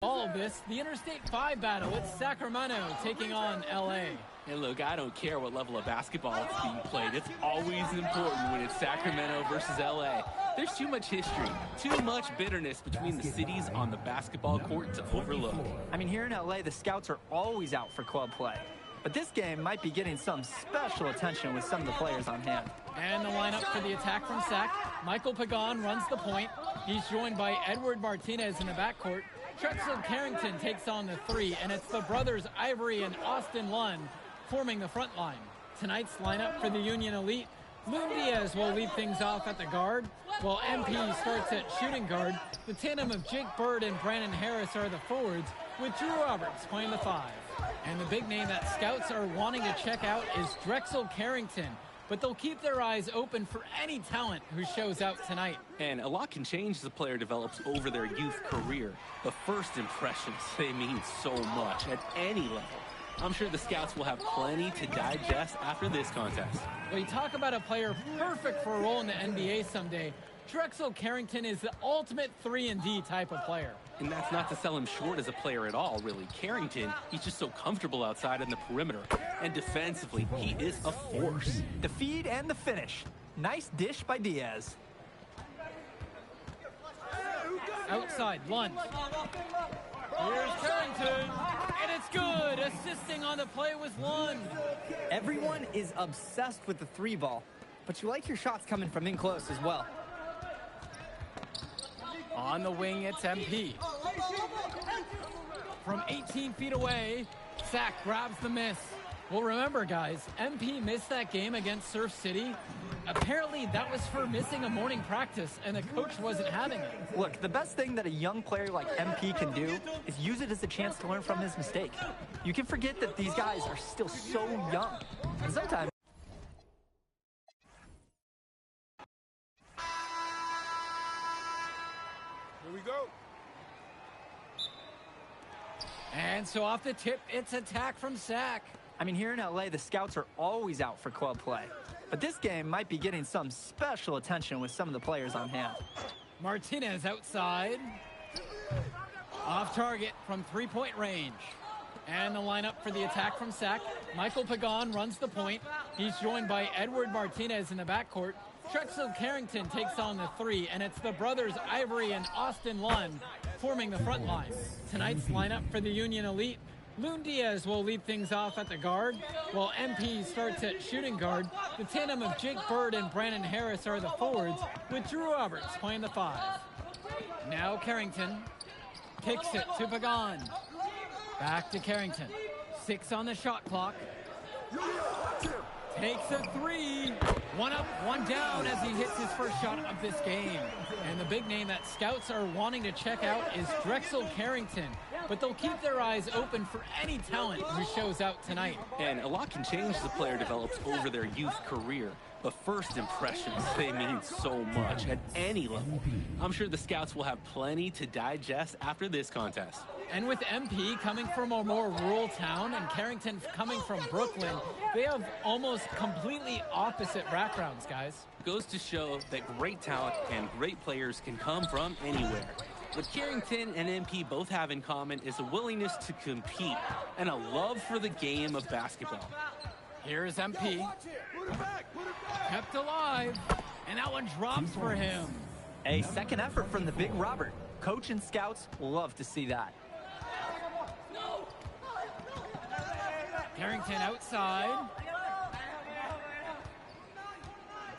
All of this, the Interstate 5 battle. It's Sacramento taking on LA. Hey, look, I don't care what level of basketball it's being played. It's always important when it's Sacramento versus LA. There's too much history, too much bitterness between the cities on the basketball court to overlook. I mean, here in LA, the scouts are always out for club play. But this game might be getting some special attention with some of the players on hand. And the lineup for the Attack from SAC. Michael Pagan runs the point. He's joined by Edward Martinez in the backcourt. Drexel Carrington takes on the three, and it's the brothers Ivory and Austin Lund forming the front line. Tonight's lineup for the Union Elite. Loon Diaz will lead things off at the guard, while MP starts at shooting guard. The tandem of Jake Bird and Brandon Harris are the forwards, with Drew Roberts playing the five. And the big name that scouts are wanting to check out is Drexel Carrington, but they'll keep their eyes open for any talent who shows out tonight. And a lot can change as a player develops over their youth career. The first impressions, they mean so much at any level. I'm sure the scouts will have plenty to digest after this contest. When you talk about a player perfect for a role in the NBA someday, Drexel Carrington is the ultimate 3-and-D type of player. And that's not to sell him short as a player at all, really. Carrington, he's just so comfortable outside in the perimeter. And defensively, he is a force. The feed and the finish. Nice dish by Diaz. Outside, Lund. Here's Carrington, and it's good. Assisting on the play was Lund. Everyone is obsessed with the three ball, but you like your shots coming from in close as well. On the wing, it's MP. From 18 feet away, SAC grabs the miss. Well, remember, guys, MP missed that game against Surf City. Apparently, that was for missing a morning practice, and the coach wasn't having it. Look, the best thing that a young player like MP can do is use it as a chance to learn from his mistake. You can forget that these guys are still so young, and sometimes... Here we go. And so off the tip, it's Attack from SAC. I mean, here in LA, the scouts are always out for club play. But this game might be getting some special attention with some of the players on hand. Martinez outside. Off target from three-point range. And the lineup for the Attack from SAC. Michael Pagan runs the point. He's joined by Edward Martinez in the backcourt. Drexel Carrington takes on the three, and it's the brothers Ivory and Austin Lund forming the front line. Tonight's lineup for the Union Elite. Loon Diaz will lead things off at the guard, while MP starts at shooting guard. The tandem of Jake Bird and Brandon Harris are the forwards, with Drew Roberts playing the five. Now Carrington kicks it to Pagan. Back to Carrington. 6 on the shot clock. Takes a three. One up, one down as he hits his first shot of this game. And the big name that scouts are wanting to check out is Drexel Carrington. But they'll keep their eyes open for any talent who shows out tonight. And a lot can change as a player develops over their youth career. But first impressions, they mean so much at any level. I'm sure the scouts will have plenty to digest after this contest. And with MP coming from a more rural town and Carrington coming from Brooklyn, they have almost completely opposite backgrounds, guys. Goes to show that great talent and great players can come from anywhere. What Carrington and MP both have in common is a willingness to compete and a love for the game of basketball. Here's MP. Kept alive. And that one drops for him. A second effort from the big Robert. Coach and scouts love to see that. Carrington outside.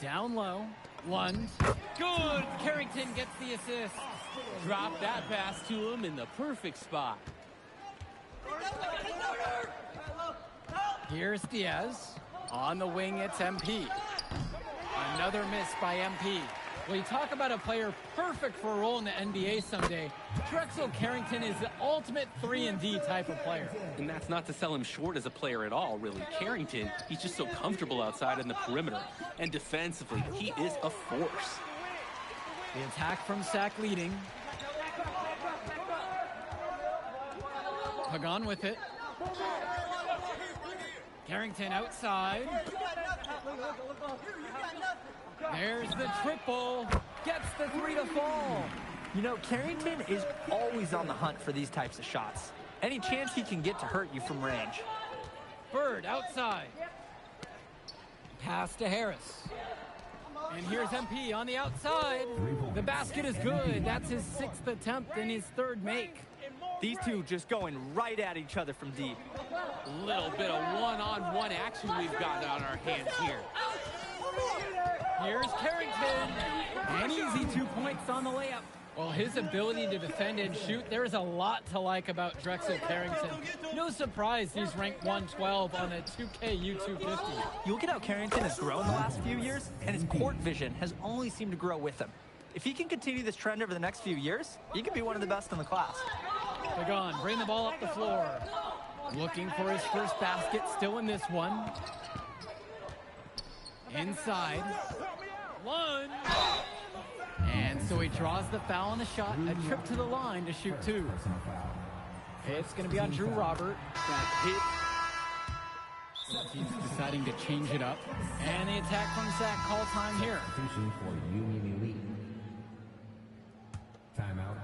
Down low. Lunge. Good. Carrington gets the assist. Drop that pass to him in the perfect spot. Here's Diaz. On the wing, it's MP. Another miss by MP. Well, you talk about a player perfect for a role in the NBA someday. Drexel Carrington is the ultimate 3-and-D type of player. And that's not to sell him short as a player at all, really. Carrington, he's just so comfortable outside in the perimeter. And defensively, he is a force. The attack from Sack leading. Pagan with it. Carrington outside. There's the triple. Gets the 3 to fall. You know, Carrington is always on the hunt for these types of shots. Any chance he can get to hurt you from range. Bird outside. Pass to Harris. And here's MP on the outside. The basket is good. That's his 6th attempt and his 3rd make. These two just going right at each other from deep. Little bit of one-on-one action we've got on our hands here. Here's Carrington. An easy 2 points on the layup. Well, his ability to defend and shoot, there is a lot to like about Drexel Carrington. No surprise he's ranked 112 on the 2K U250. You look at how Carrington has grown the last few years, and his court vision has only seemed to grow with him. If he can continue this trend over the next few years, he could be one of the best in the class. Pagan, bring the ball up the floor. Looking for his first basket, still in this one. Inside. Lunge. And so he draws the foul on the shot, a trip to the line to shoot 2. It's going to be on Drew Robert. That hit. He's deciding to change it up. And the attack from Zach, call time here. For Union Elite. Timeout.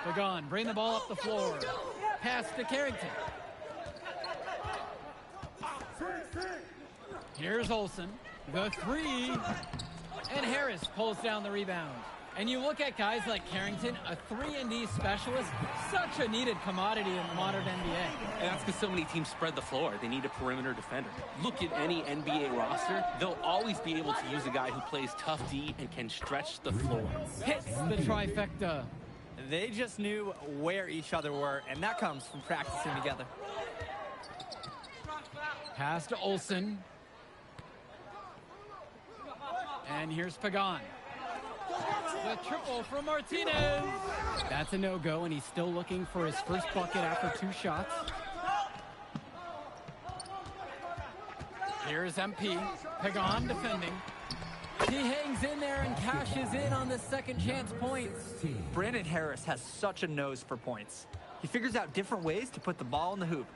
Pagan, bring the ball up the floor. Pass to Carrington. Here's Olsen. The 3. And Harris pulls down the rebound. And you look at guys like Carrington, a 3-and-D specialist, such a needed commodity in the modern NBA. And that's because so many teams spread the floor. They need a perimeter defender. Look at any NBA roster. They'll always be able to use a guy who plays tough D and can stretch the floor. Hits the trifecta. They just knew where each other were, and that comes from practicing together. Pass to Olsen. And here's Pagan. The triple from Martinez. That's a no-go, and he's still looking for his first bucket after 2 shots. Here's MP. Pagan defending. He hangs in there and cashes in on the second chance points. Brandon Harris has such a nose for points. He figures out different ways to put the ball in the hoop.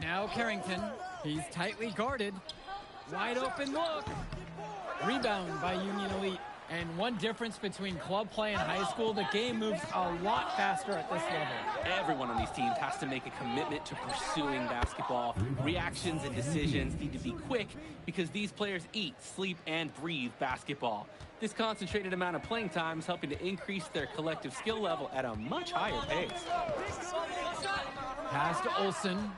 Now Carrington. He's tightly guarded. Wide open look. Rebound by Union Elite. And one difference between club play and high school, the game moves a lot faster at this level. Everyone on these teams has to make a commitment to pursuing basketball. Reactions and decisions need to be quick because these players eat, sleep, and breathe basketball. This concentrated amount of playing time is helping to increase their collective skill level at a much higher pace. Pass to Olsen.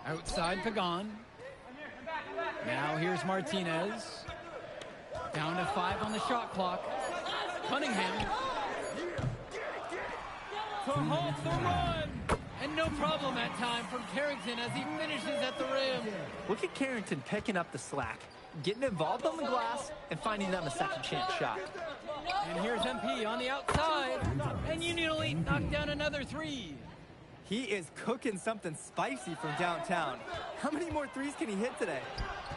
Outside Pagan. Now here's Martinez. Down to 5 on the shot clock. Cunningham. To halt the run. And no problem that time from Carrington as he finishes at the rim. Look at Carrington picking up the slack, getting involved on the glass, and finding them a second chance shot. And here's MP on the outside. And Union Elite knocked down another 3. He is cooking something spicy from downtown. How many more threes can he hit today?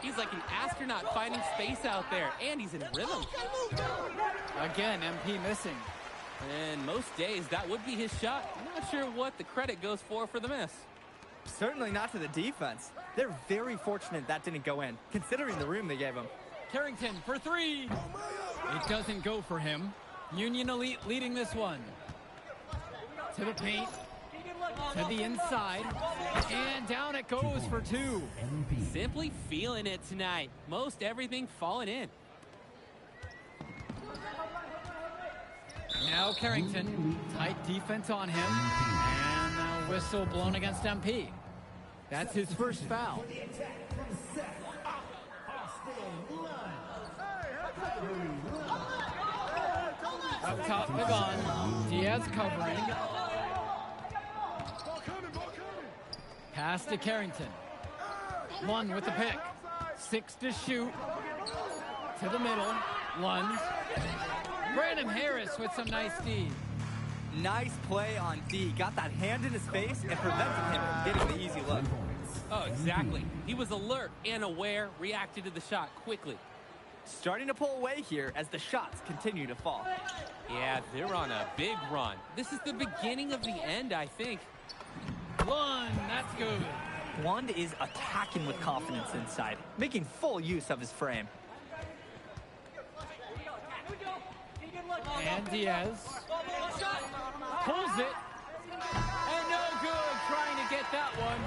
He's like an astronaut finding space out there, and he's in rhythm. Again, MP missing. And most days, that would be his shot. I'm not sure what the credit goes for the miss. Certainly not to the defense. They're very fortunate that didn't go in, considering the room they gave him. Carrington for three. It doesn't go for him. Union Elite leading this one. To the paint. To the inside. And down it goes for two. Simply feeling it tonight. Most everything falling in. Now Carrington. Tight defense on him. And now whistle blown against MP. That's his first foul. Up top, Pagan. Diaz covering. Pass to Carrington. Lund with the pick. 6 to shoot. To the middle. Lund. Brandon Harris with some nice D. Nice play on D. Got that hand in his face and prevented him from getting the easy look. Oh, exactly. He was alert and aware, reacted to the shot quickly. Starting to pull away here as the shots continue to fall. Yeah, they're on a big run. This is the beginning of the end, I think. Lund, that's good. Lund is attacking with confidence inside, making full use of his frame. And Diaz pulls it. And no good, trying to get that one.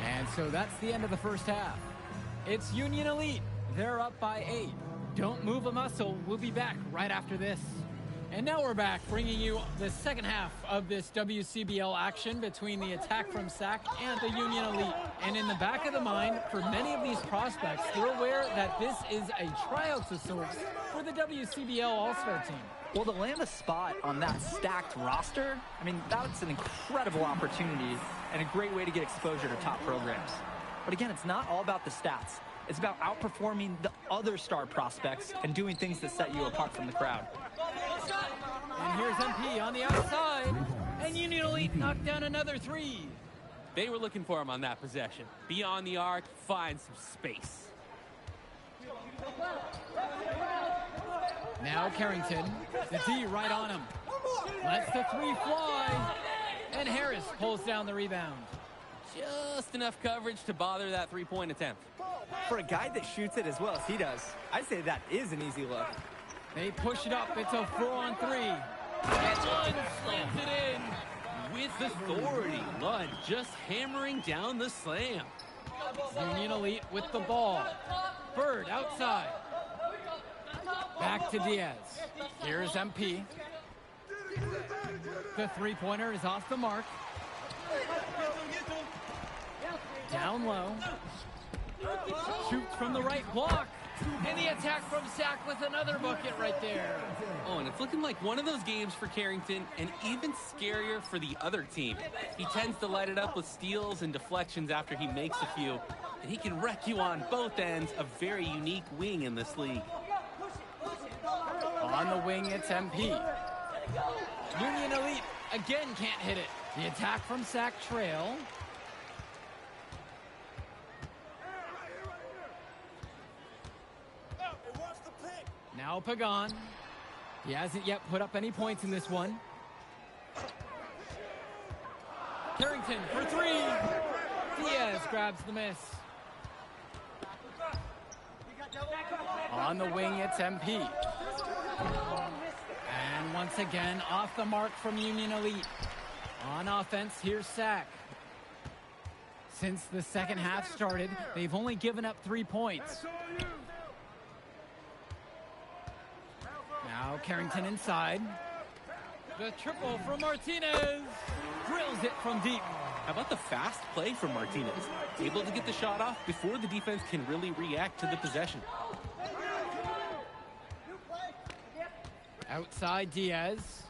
And so that's the end of the first half. It's Union Elite. They're up by 8. Don't move a muscle. We'll be back right after this. And now we're back, bringing you the second half of this WCBL action between the attack from SAC and the Union Elite. And in the back of the mind, for many of these prospects, they're aware that this is a tryout of sorts for the WCBL All-Star team. Well, to land a spot on that stacked roster, I mean, that's an incredible opportunity and a great way to get exposure to top programs. But again, it's not all about the stats. It's about outperforming the other star prospects and doing things that set you apart from the crowd. And here's MP on the outside. And Union Elite knocked down another 3. They were looking for him on that possession. Beyond the arc, find some space. Now Carrington, the D right on him. Lets the 3 fly. And Harris pulls down the rebound. Just enough coverage to bother that three-point attempt. For a guy that shoots it as well as he does, I'd say that is an easy look. They push it up. It's a 4-on-3. And Lund slams it in. With authority, Lund just hammering down the slam. Union Elite with the ball. Bird outside. Back to Diaz. Here's MP. The three-pointer is off the mark. Down low. Shoots from the right block. And the attack from SAC with another bucket right there. Oh, and it's looking like one of those games for Carrington, and even scarier for the other team. He tends to light it up with steals and deflections after he makes a few, and he can wreck you on both ends, a very unique wing in this league. On the wing, it's MP. Union Elite again can't hit it. The attack from SAC trail. Now Pagan. He hasn't yet put up any points in this one. Carrington for 3. Diaz grabs the miss. On the wing, it's MP. And once again, off the mark from Union Elite. On offense, here's SAC. Since the second half started, they've only given up 3 points. Now Carrington inside. The triple from Martinez. Drills it from deep. How about the fast play from Martinez? Able to get the shot off before the defense can really react to the possession. Outside Diaz.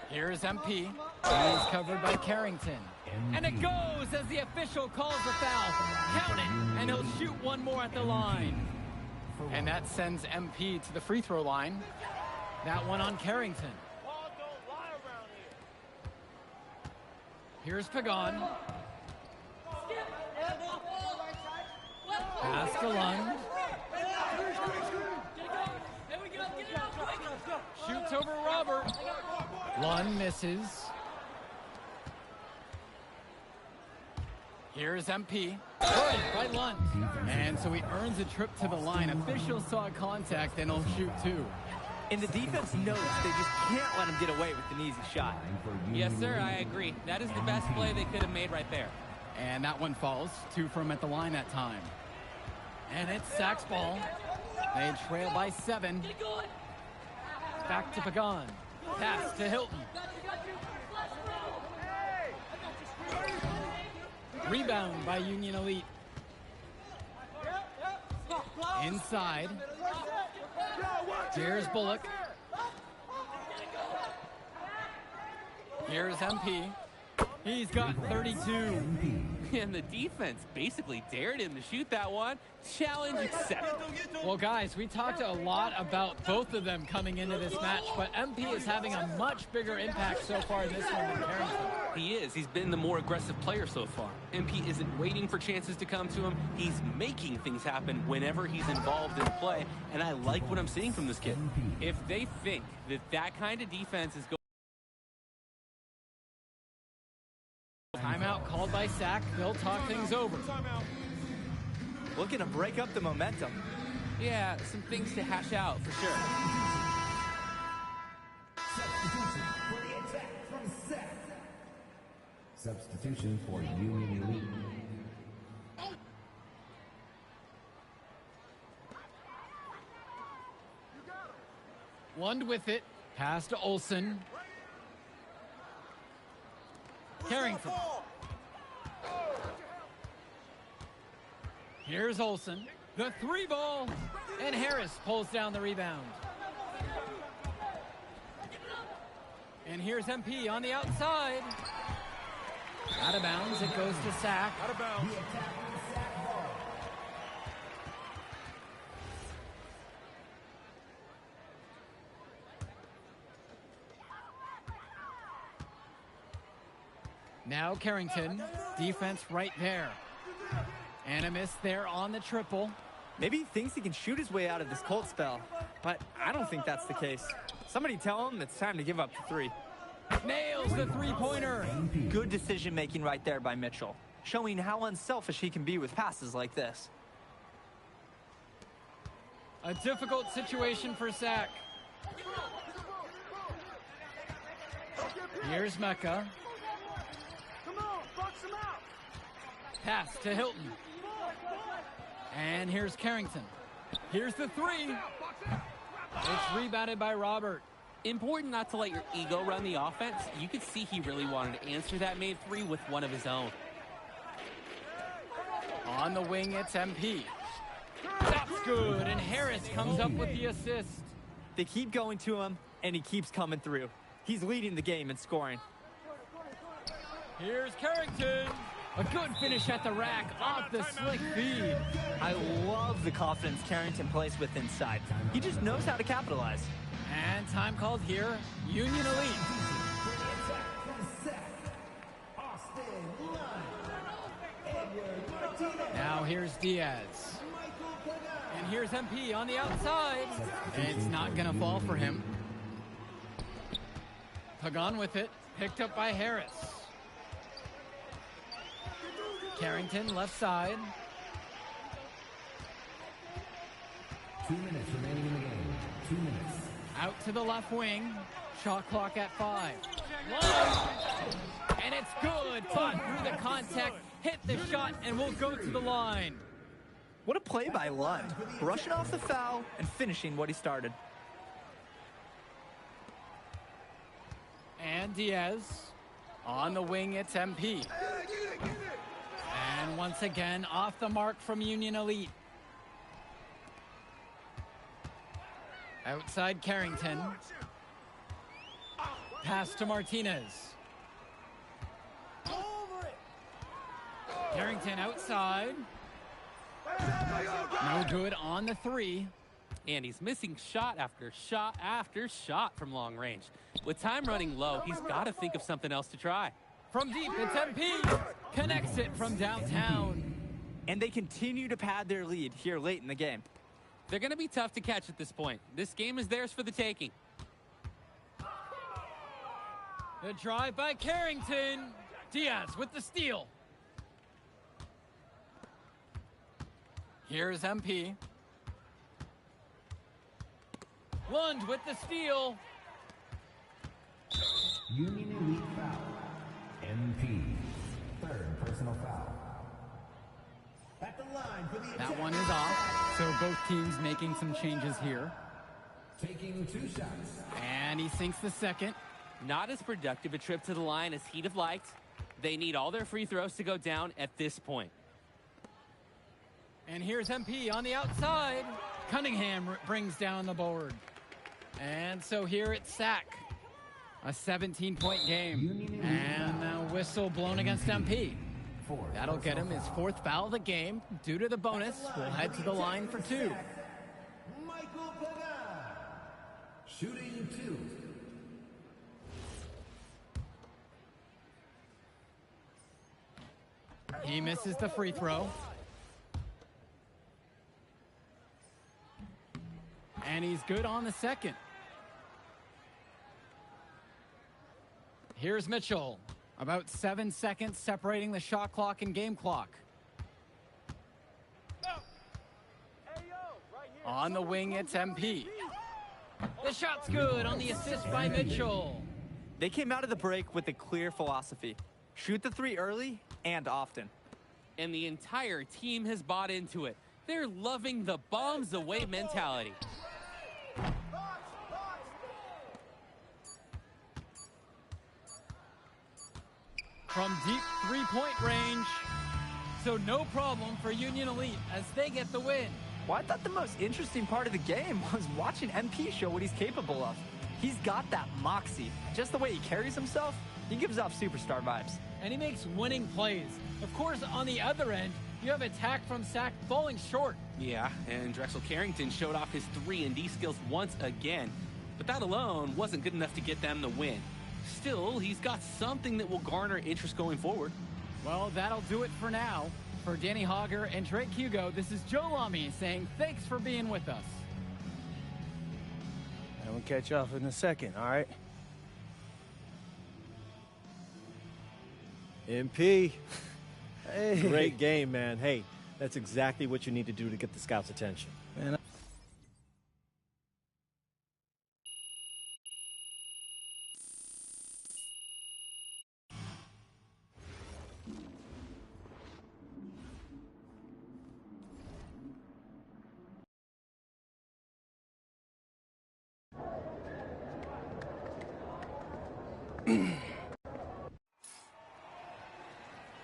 Here's MP. He's covered by Carrington. And it goes as the official calls the foul. Count it, and he'll shoot one more at the line. And that sends MP to the free throw line. That one on Carrington. Here's Pagan. Pass to Lund. Shoots over Robert. Lund misses. Here's MP. Good by Lund. And so he earns a trip to the line. Officials saw contact and he'll shoot two. And the defense knows they just can't let him get away with an easy shot. Yes, sir, I agree. That is the best play they could have made right there. And that one falls. 2 from at the line that time. And it's Sack's ball. They trail by 7. Back to Pagan. Pass to Hilton. Rebound by Union Elite. Inside. Here's Bullock. Here's MP. He's got 32. And the defense basically dared him to shoot that one. Challenge accepted. Well, guys, we talked a lot about both of them coming into this match, but MP is having a much bigger impact so far in this one than Carrington. He is. He's been the more aggressive player so far. MP isn't waiting for chances to come to him. He's making things happen whenever he's involved in play, and I like what I'm seeing from this kid. If they think that that kind of defense is going... Timeout called by Sack. They'll talk things over. Looking to break up the momentum. Yeah, some things to hash out for sure. Substitution for the attack from Seth. Substitution for Union Elite. Lund with it. Pass to Olsen. Carrington. Here's Olsen. The 3 ball. And Harris pulls down the rebound. And here's MP on the outside. Out of bounds. It goes to Sack. Out of bounds. Now Carrington, defense right there. And a miss there on the triple. Maybe he thinks he can shoot his way out of this cold spell, but I don't think that's the case. Somebody tell him it's time to give up the 3. Nails the 3-pointer. Good decision-making right there by Mitchell, showing how unselfish he can be with passes like this. A difficult situation for Sack. Here's Mecca. Pass to Hilton. And here's Carrington. Here's the 3. It's rebounded by Robert. Important not to let your ego run the offense. You could see he really wanted to answer that made 3 with one of his own. On the wing, it's MP. That's good, and Harris comes up with the assist. They keep going to him, and he keeps coming through. He's leading the game in scoring. Here's Carrington. A good finish at the rack off the slick feed. I love the confidence Carrington plays with inside. He just knows how to capitalize. And time called here, Union Elite. Now here's Diaz. And here's MP on the outside. It's not going to fall for him. Pagan with it, picked up by Harris. Carrington left side. 2 minutes remaining in the game. 2 minutes. Out to the left wing. Shot clock at 5. And it's good. Fought through the contact, hit the shot, and will go to the line. What a play by Lund. Brushing off the foul and finishing what he started. And Diaz. On the wing, it's MP. And once again, off the mark from Union Elite. Outside Carrington. Pass to Martinez. Carrington outside. No good on the 3. And he's missing shot after shot after shot from long range. With time running low, he's got to think of something else to try. From deep, it's MP. Connects it from downtown. And they continue to pad their lead here late in the game. They're going to be tough to catch at this point. This game is theirs for the taking. The drive by Carrington. Diaz with the steal. Here's MP. Lund with the steal. Union Elite foul. MP. Third personal foul. At the line for the attack. That one is off. So both teams making some changes here. Taking 2 shots. And he sinks the second. Not as productive a trip to the line as he'd have liked. They need all their free throws to go down at this point. And here's MP on the outside. Cunningham brings down the board. And so here it's Sack. A 17-point game. And a whistle blown against MP. That'll get him his 4th foul of the game. Due to the bonus, we'll head to the line for 2. Michael Pagan. Shooting 2. He misses the free throw. And he's good on the second. Here's Mitchell. About 7 seconds separating the shot clock and game clock. On the wing, it's MP. The shot's good on the assist by Mitchell. They came out of the break with a clear philosophy. Shoot the 3 early and often. And the entire team has bought into it. They're loving the bombs away mentality. From deep 3-point range. So no problem for Union Elite as they get the win. Well, I thought the most interesting part of the game was watching MP show what he's capable of. He's got that moxie. Just the way he carries himself, he gives off superstar vibes. And he makes winning plays. Of course, on the other end, you have attack from Sack falling short. Yeah, and Drexel Carrington showed off his 3-and-D skills once again. But that alone wasn't good enough to get them the win. Still, he's got something that will garner interest going forward. Well, that'll do it for now. For Danny Hogger and Drake Hugo, this is Joe Lamy saying thanks for being with us. And we'll catch you off in a second, all right? MP. Hey. Great game, man. Hey, that's exactly what you need to do to get the scouts' attention. Man,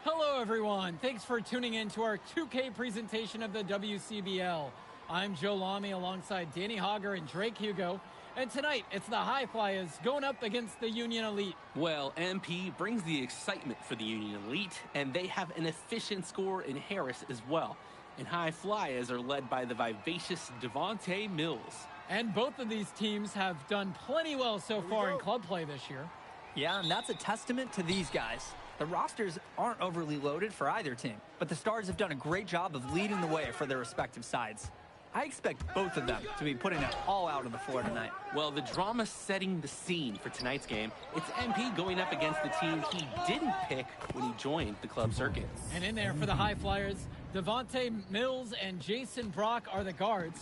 Hello, everyone. Thanks for tuning in to our 2K presentation of the WCBL. I'm Joe Lamy alongside Danny Hogger and Drake Hugo. And tonight, it's the High Flyers going up against the Union Elite. Well, MP brings the excitement for the Union Elite, and they have an efficient scorer in Harris as well. And High Flyers are led by the vivacious Devontae Mills. And both of these teams have done plenty well so far in club play this year. Yeah, and that's a testament to these guys. The rosters aren't overly loaded for either team, but the Stars have done a great job of leading the way for their respective sides. I expect both of them to be putting it all out on the floor tonight. Well, the drama setting the scene for tonight's game, it's MP going up against the team he didn't pick when he joined the club circuit. And in there for the High Flyers, Devontae Mills and Jason Brock are the guards.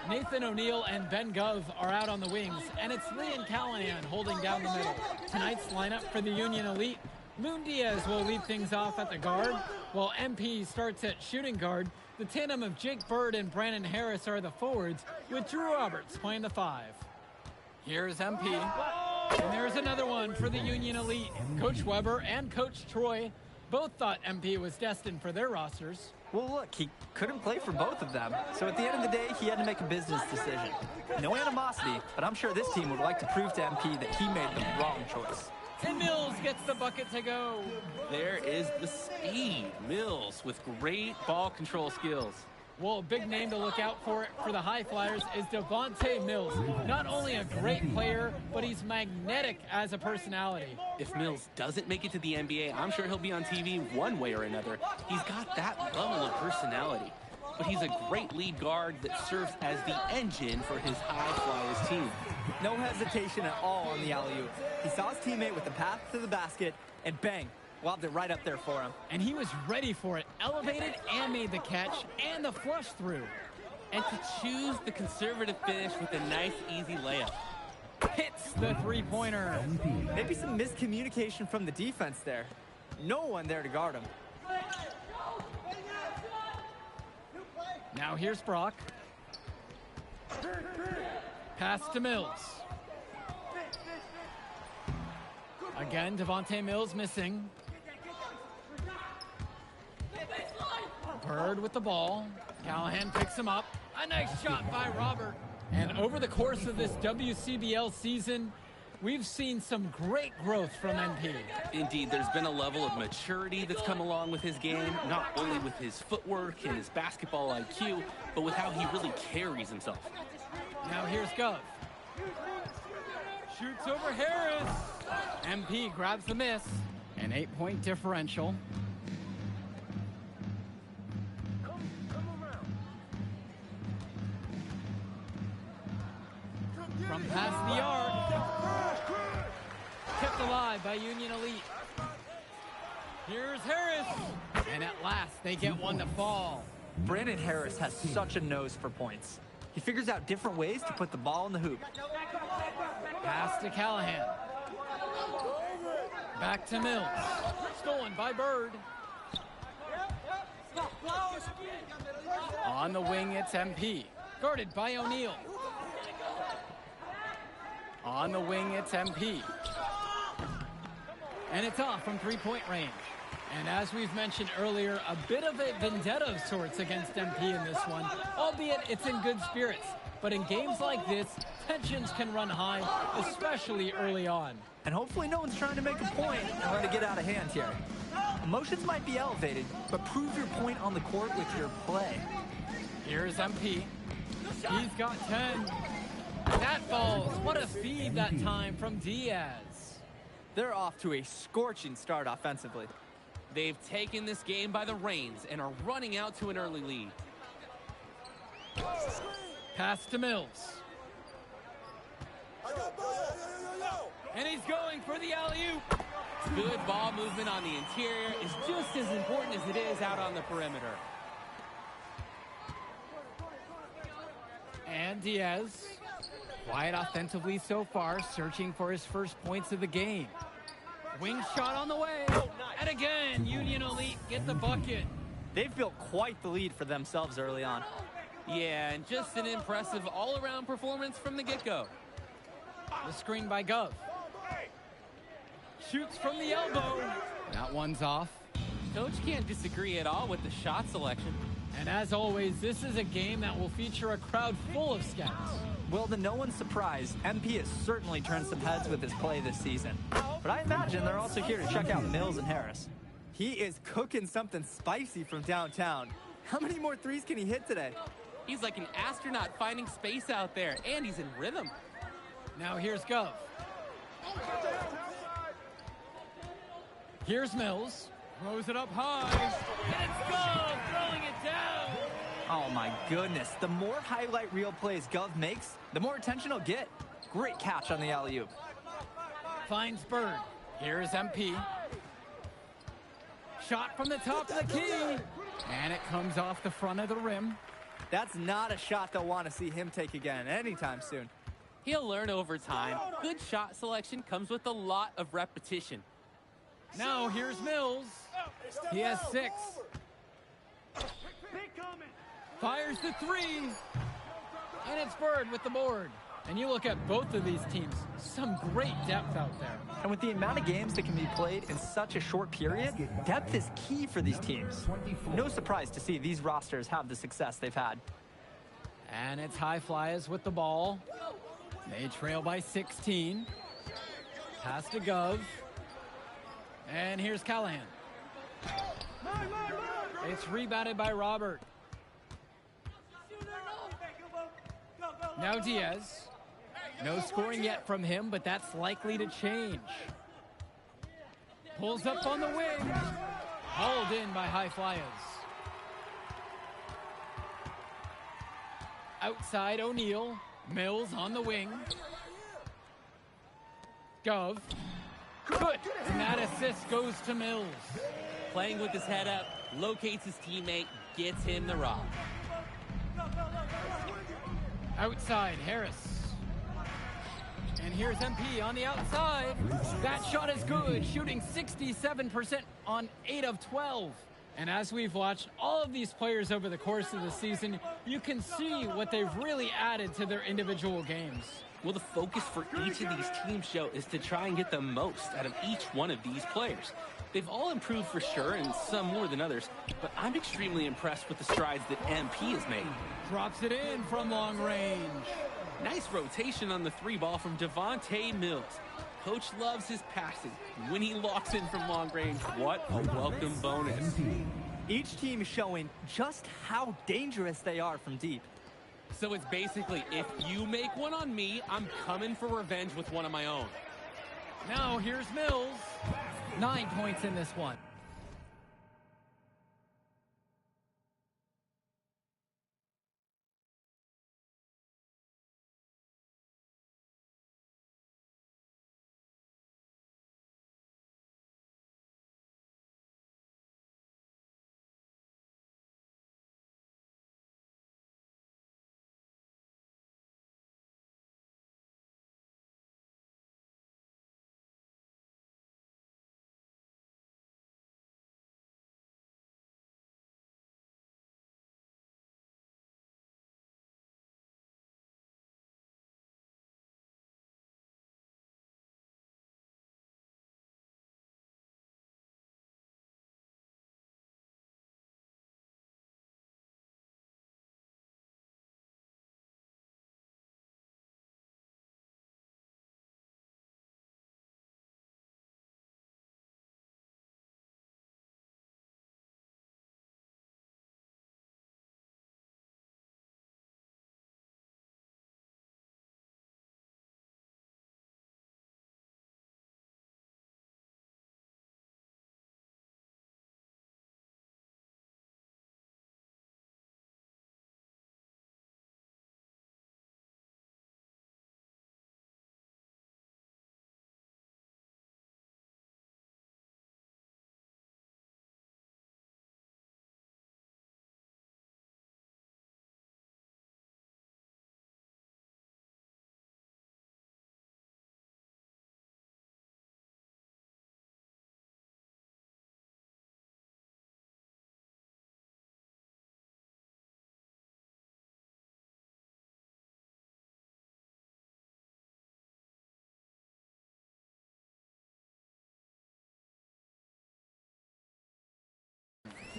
Nathan O'Neill and Ben Gov are out on the wings, and it's Leon Callahan holding down the middle. Tonight's lineup for the Union Elite, Loon Diaz will lead things off at the guard, while MP starts at shooting guard. The tandem of Jake Bird and Brandon Harris are the forwards, with Drew Roberts playing the 5. Here's MP, and there's another one for the Union Elite. Coach Weber and Coach Troy both thought MP was destined for their rosters. Well, look, he couldn't play for both of them, so at the end of the day, he had to make a business decision. No animosity, but I'm sure this team would like to prove to MP that he made the wrong choice. And Mills gets the bucket to go. There is the speed. Mills with great ball control skills. Well, a big name to look out for the High Flyers is Devontae Mills. Not only a great player, but he's magnetic as a personality. If Mills doesn't make it to the NBA, I'm sure he'll be on TV one way or another. He's got that level of personality. But he's a great lead guard that serves as the engine for his High Flyers team. No hesitation at all on the alley-oop. He saw his teammate with the path to the basket, and bang, lobbed it right up there for him. And he was ready for it, elevated and made the catch and the flush through. And to choose the conservative finish with a nice, easy layup. Hits the three-pointer. Maybe some miscommunication from the defense there. No one there to guard him. Now here's Brock. Pass to Mills. Again, Devontae Mills missing. Bird with the ball. Callahan picks him up. A nice shot by Robert. And over the course of this WCBL season, we've seen some great growth from MP. Indeed, there's been a level of maturity that's come along with his game, not only with his footwork and his basketball IQ, but with how he really carries himself. Now here's Gov. Shoots over Harris. MP grabs the miss. An 8-point differential. From past the arc. Kept alive by Union Elite. Here's Harris. And at last, they get one to fall. Brandon Harris has such a nose for points. He figures out different ways to put the ball in the hoop. Pass to Callahan. Back to Mills. Stolen by Bird. On the wing, it's MP. Guarded by O'Neal. On the wing, it's MP. And it's off from three-point range. And as we've mentioned earlier, a bit of a vendetta of sorts against MP in this one, albeit it's in good spirits. But in games like this, tensions can run high, especially early on. And hopefully no one's trying to make a point and let it get out of hand here. Emotions might be elevated, but prove your point on the court with your play. Here's MP. He's got 10. That falls. What a feed that time from Diaz. They're off to a scorching start offensively. They've taken this game by the reins and are running out to an early lead. Pass to Mills. And he's going for the alley-oop. Good ball movement on the interior is just as important as it is out on the perimeter. And Diaz, quiet offensively so far, searching for his first points of the game. Wing shot on the way. And again, Union Elite get the bucket. They've built quite the lead for themselves early on. Yeah, and just an impressive all-around performance from the get-go. The screen by Gov. Shoots from the elbow. That one's off. Coach can't disagree at all with the shot selection. And as always, this is a game that will feature a crowd full of scouts. Well, to no one's surprise, MP has certainly turned some heads with his play this season. But I imagine they're also here to check out Mills and Harris. He is cooking something spicy from downtown. How many more threes can he hit today? He's like an astronaut finding space out there, and he's in rhythm. Now here's Gov. Here's Mills. Throws it up high. And it's Gov throwing it down. Oh my goodness. The more highlight reel plays Gov makes, the more attention he'll get. Great catch on the alley-oop. Finds Bird. Here's MP. Shot from the top of the key. And it comes off the front of the rim. That's not a shot they'll want to see him take again anytime soon. He'll learn over time. Good shot selection comes with a lot of repetition. Now here's Mills. He has 6. Fires the 3. And it's Bird with the board. And you look at both of these teams, some great depth out there. And with the amount of games that can be played in such a short period, depth is key for these teams. No surprise to see these rosters have the success they've had. And it's High Flyers with the ball. They trail by 16. Pass to Gov. And here's Callahan. It's rebounded by Robert. Now Diaz. No scoring yet from him, but that's likely to change. Pulls up on the wing. Hauled in by High Flyers. Outside O'Neal. Mills on the wing. Gov. Good. And that assist goes to Mills. Playing with his head up, locates his teammate, gets him the rock. Outside, Harris. And here's MP on the outside. That shot is good, shooting 67% on 8 of 12. And as we've watched all of these players over the course of the season, you can see what they've really added to their individual games. Well, the focus for each of these teams show is to try and get the most out of each one of these players. They've all improved for sure, and some more than others, but I'm extremely impressed with the strides that MP has made. Drops it in from long range. Nice rotation on the 3 ball from Devontae Mills. Coach loves his passing. When he locks in from long range, what a welcome bonus. Each team is showing just how dangerous they are from deep. So it's basically, if you make one on me, I'm coming for revenge with one of my own. Now here's Mills. 9 points in this one.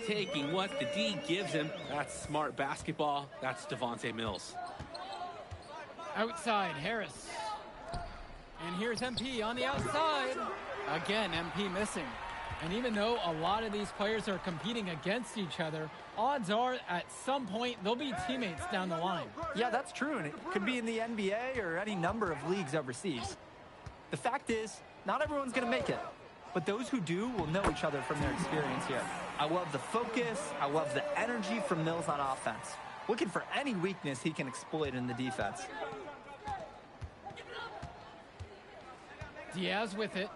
Taking what the D gives him. That's smart basketball. That's Devontae Mills. Outside, Harris. And here's MP on the outside. Again, MP missing. And even though a lot of these players are competing against each other, odds are at some point they'll be teammates down the line. Yeah, that's true, and it could be in the NBA or any number of leagues overseas. The fact is, not everyone's going to make it, but those who do will know each other from their experience here. I love the focus. I love the energy from Mills on offense. Looking for any weakness he can exploit in the defense. Diaz with it.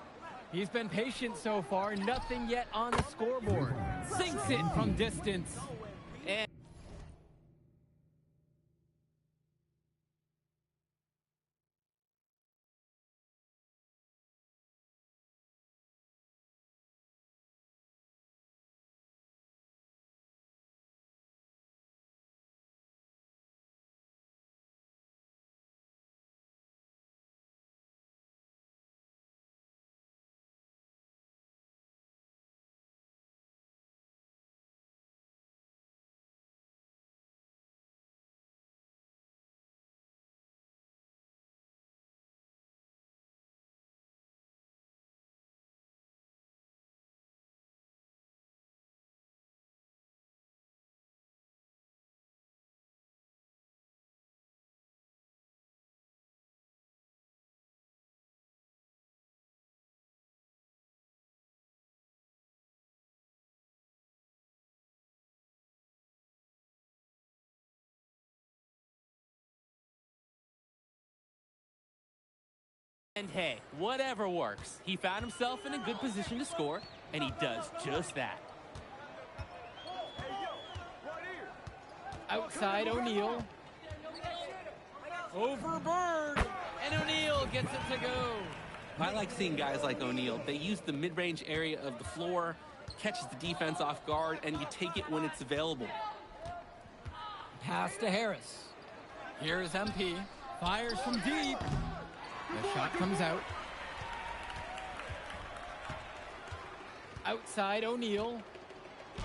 He's been patient so far. Nothing yet on the scoreboard. Sinks it from distance. And And hey, whatever works. He found himself in a good position to score, and he does just that. Outside O'Neal. Over Bird. And O'Neal gets it to go. I like seeing guys like O'Neal. They use the mid-range area of the floor, catches the defense off guard, and you take it when it's available. Pass to Harris. Here's MP. Fires from deep. The shot comes out. Outside O'Neal. And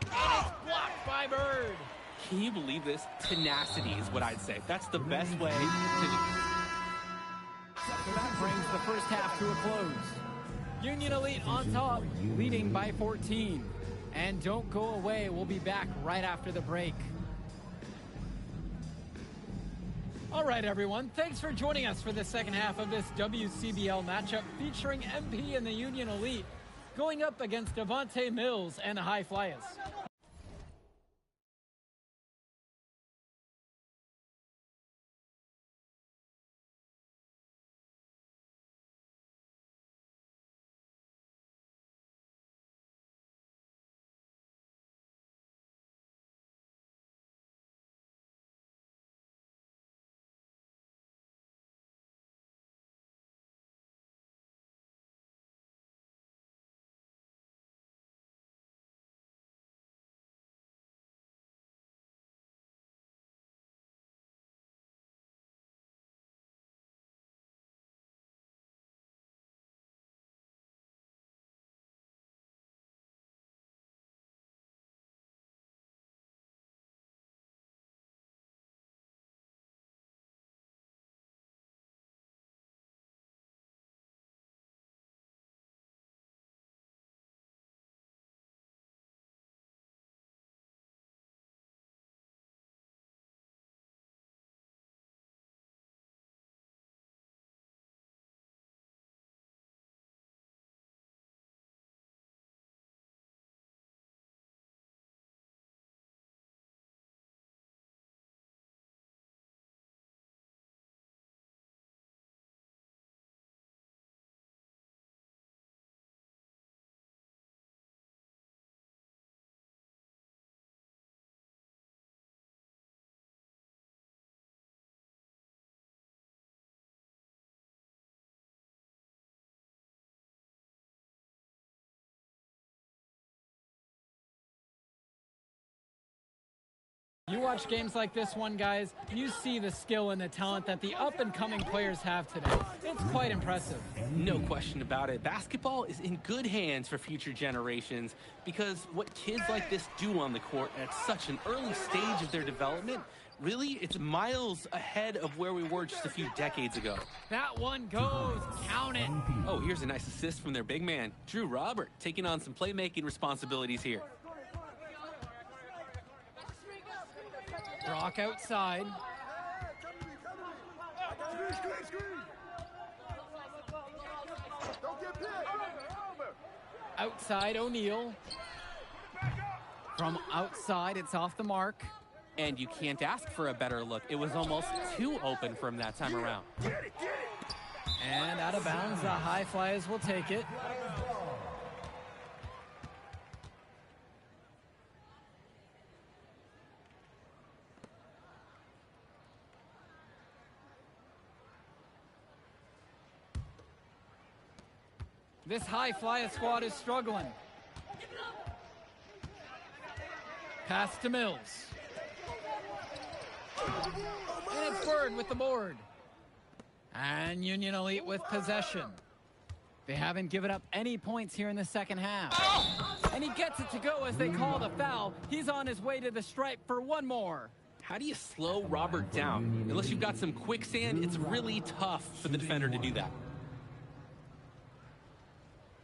it's blocked by Bird. Can you believe this? Tenacity is what I'd say. That's the best way to... So that brings the first half to a close. Union Elite on top, leading by 14. And don't go away. We'll be back right after the break. All right, everyone. Thanks for joining us for the second half of this WCBL matchup featuring MP and the Union Elite going up against Devontae Mills and the High Flyers. You watch games like this one, guys, you see the skill and the talent that the up-and-coming players have today. It's quite impressive. No question about it. Basketball is in good hands for future generations because what kids like this do on the court at such an early stage of their development, really, it's miles ahead of where we were just a few decades ago. That one goes. Count it. Oh, here's a nice assist from their big man, Drew Robert, taking on some playmaking responsibilities here. Brock outside. Outside O'Neal. From outside, it's off the mark. And you can't ask for a better look. It was almost too open from that time around. And out of bounds, the High Flyers will take it. This High Flyer squad is struggling. Pass to Mills. And it's Bird with the board. And Union Elite with possession. They haven't given up any points here in the second half. And he gets it to go as they call the foul. He's on his way to the stripe for one more. How do you slow Robert down? Unless you've got some quicksand, it's really tough for the defender to do that.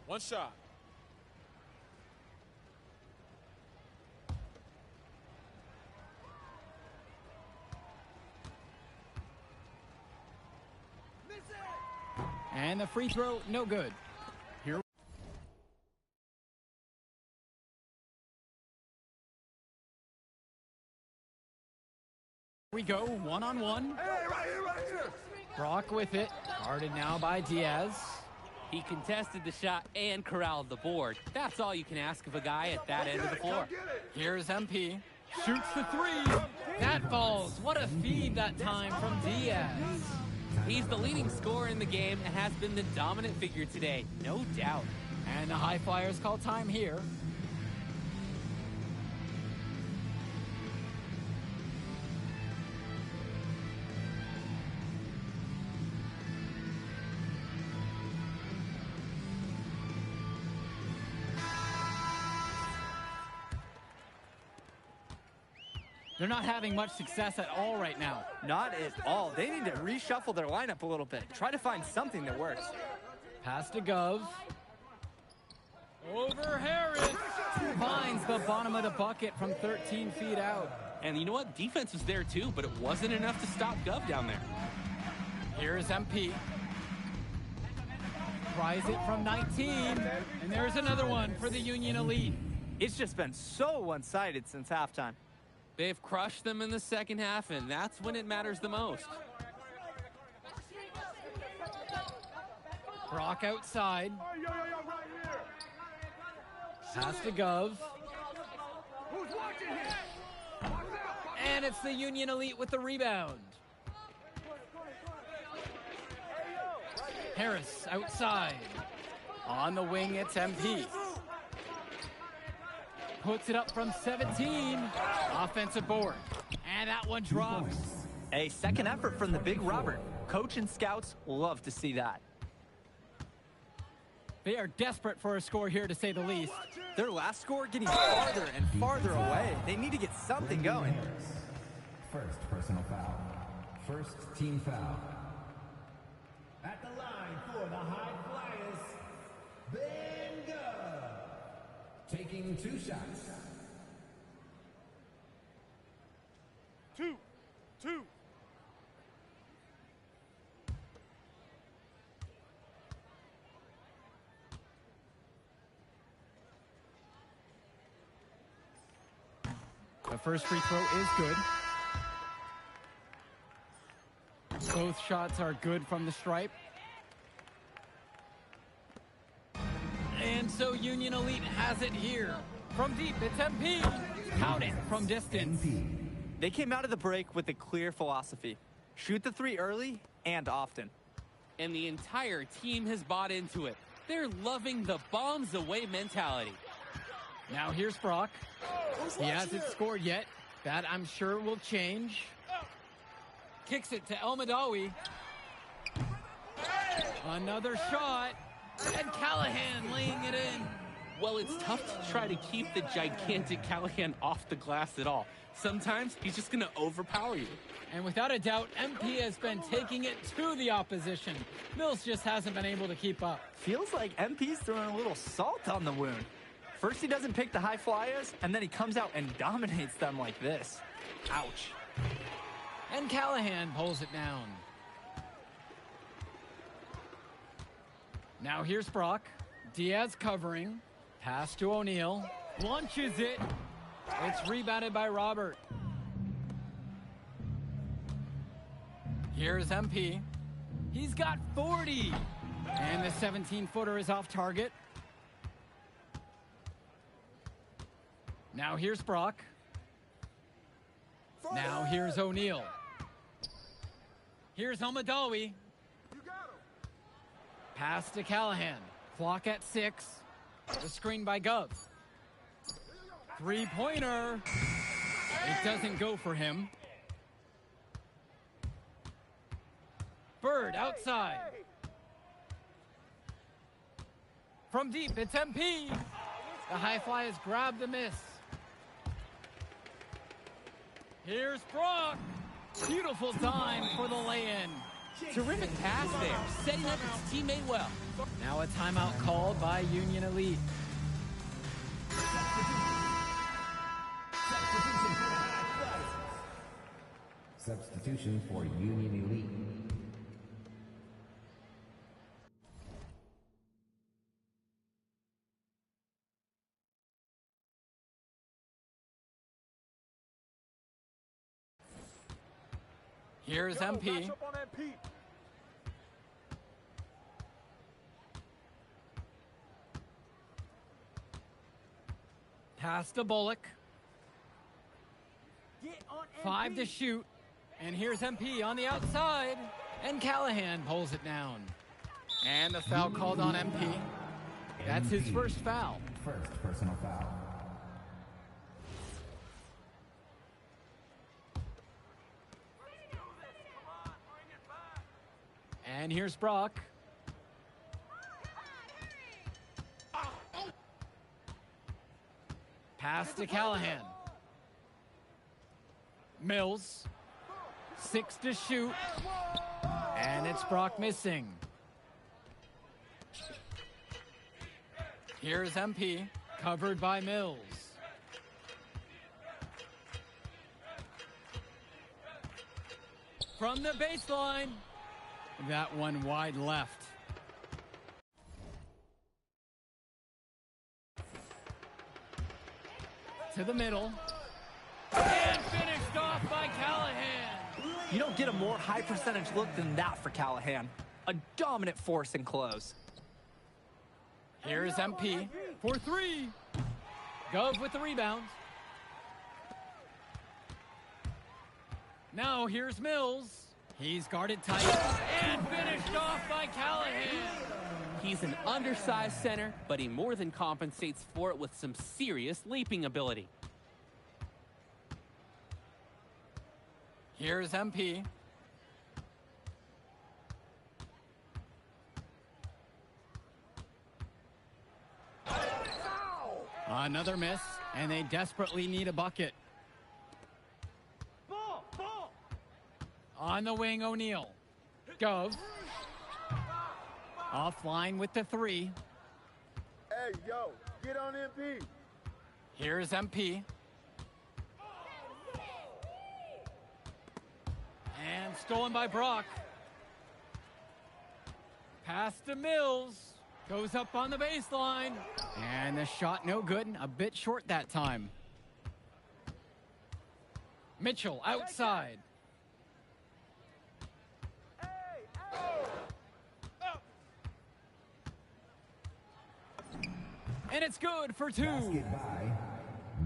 One shot. And the free throw, no good. Here we go, one-on-one. Hey, right here, right here. Brock with it, guarded now by Diaz. He contested the shot and corralled the board. That's all you can ask of a guy at that end of the floor. Here's MP. Shoots the three. That falls. What a feed that time from Diaz. He's the leading scorer in the game and has been the dominant figure today, no doubt. And the High Flyers call time here. They're not having much success at all right now. Not at all. They need to reshuffle their lineup a little bit. Try to find something that works. Pass to Gov. Over Harris. Finds the bottom of the bucket from 13 feet out. And you know what? Defense was there too, but it wasn't enough to stop Gov down there. Here's MP. Tries it from 19. And there's another one for the Union Elite. It's just been so one-sided since halftime. They've crushed them in the second half, and that's when it matters the most. Brock outside. Pass to Gov. And it's the Union Elite with the rebound. Harris outside. On the wing, it's MP. Puts it up from 17. Offensive board. And that one drops. A second effort from the big Robert. Coach and scouts love to see that. They are desperate for a score here, to say the least. Their last score getting farther and farther away. They need to get something going. First personal foul. First team foul. At the line for the High Flyers, Ben Gov. Taking 2 shots. 2. The first free throw is good. Both shots are good from the stripe. And so Union Elite has it here. From deep, it's MP. Count it from distance. They came out of the break with a clear philosophy. Shoot the three early and often. And the entire team has bought into it. They're loving the bombs away mentality. Now here's Brock. He hasn't scored yet. That, I'm sure, will change. Kicks it to El Madawi. Another shot. And Callahan laying it in. Well, it's tough to try to keep the gigantic Callahan off the glass at all. Sometimes he's just going to overpower you. And without a doubt, MP has been taking it to the opposition. Mills just hasn't been able to keep up. Feels like MP's throwing a little salt on the wound. First he doesn't pick the High Flyers, and then he comes out and dominates them like this. Ouch. And Callahan pulls it down. Now here's Brock. Diaz covering. Pass to O'Neal. Launches it. It's rebounded by Robert. Here's MP. He's got 40. And the 17-footer is off target. Now here's Brock. Now here's O'Neal. Here's Almadawi. Pass to Callahan. Clock at 6. The screen by Gov. Three-pointer. It doesn't go for him. Bird outside. From deep, it's MP. The High Flyers grab the miss. Here's Brock. Beautiful time for the lay-in. Terrific pass there, setting up his teammate well. Now a timeout called by Union Elite. Substitution for Union Elite. Here's MP. Pass to Bullock. Get on 5 to shoot. And here's MP on the outside. And Callahan pulls it down. And the foul called on MP. That's his first foul. First personal foul. And here's Brock. Pass to Callahan. Mills. 6 to shoot. And it's Brock missing. Here's MP, covered by Mills. From the baseline. That one wide left. To the middle. And finished off by Callahan. You don't get a more high percentage look than that for Callahan. A dominant force in close. Here's MP for 3. Gove with the rebound. Now here's Mills. He's guarded tight and finished off by Callahan. He's an undersized center, but he more than compensates for it with some serious leaping ability. Here's MP. Another miss, and they desperately need a bucket. Ball! On the wing, O'Neal. Gove. Offline with the 3. Hey, yo, get on MP. Here's MP. And stolen by Brock. Pass to Mills. Goes up on the baseline. And the shot no good. A bit short that time. Mitchell outside. And it's good for 2. Basket by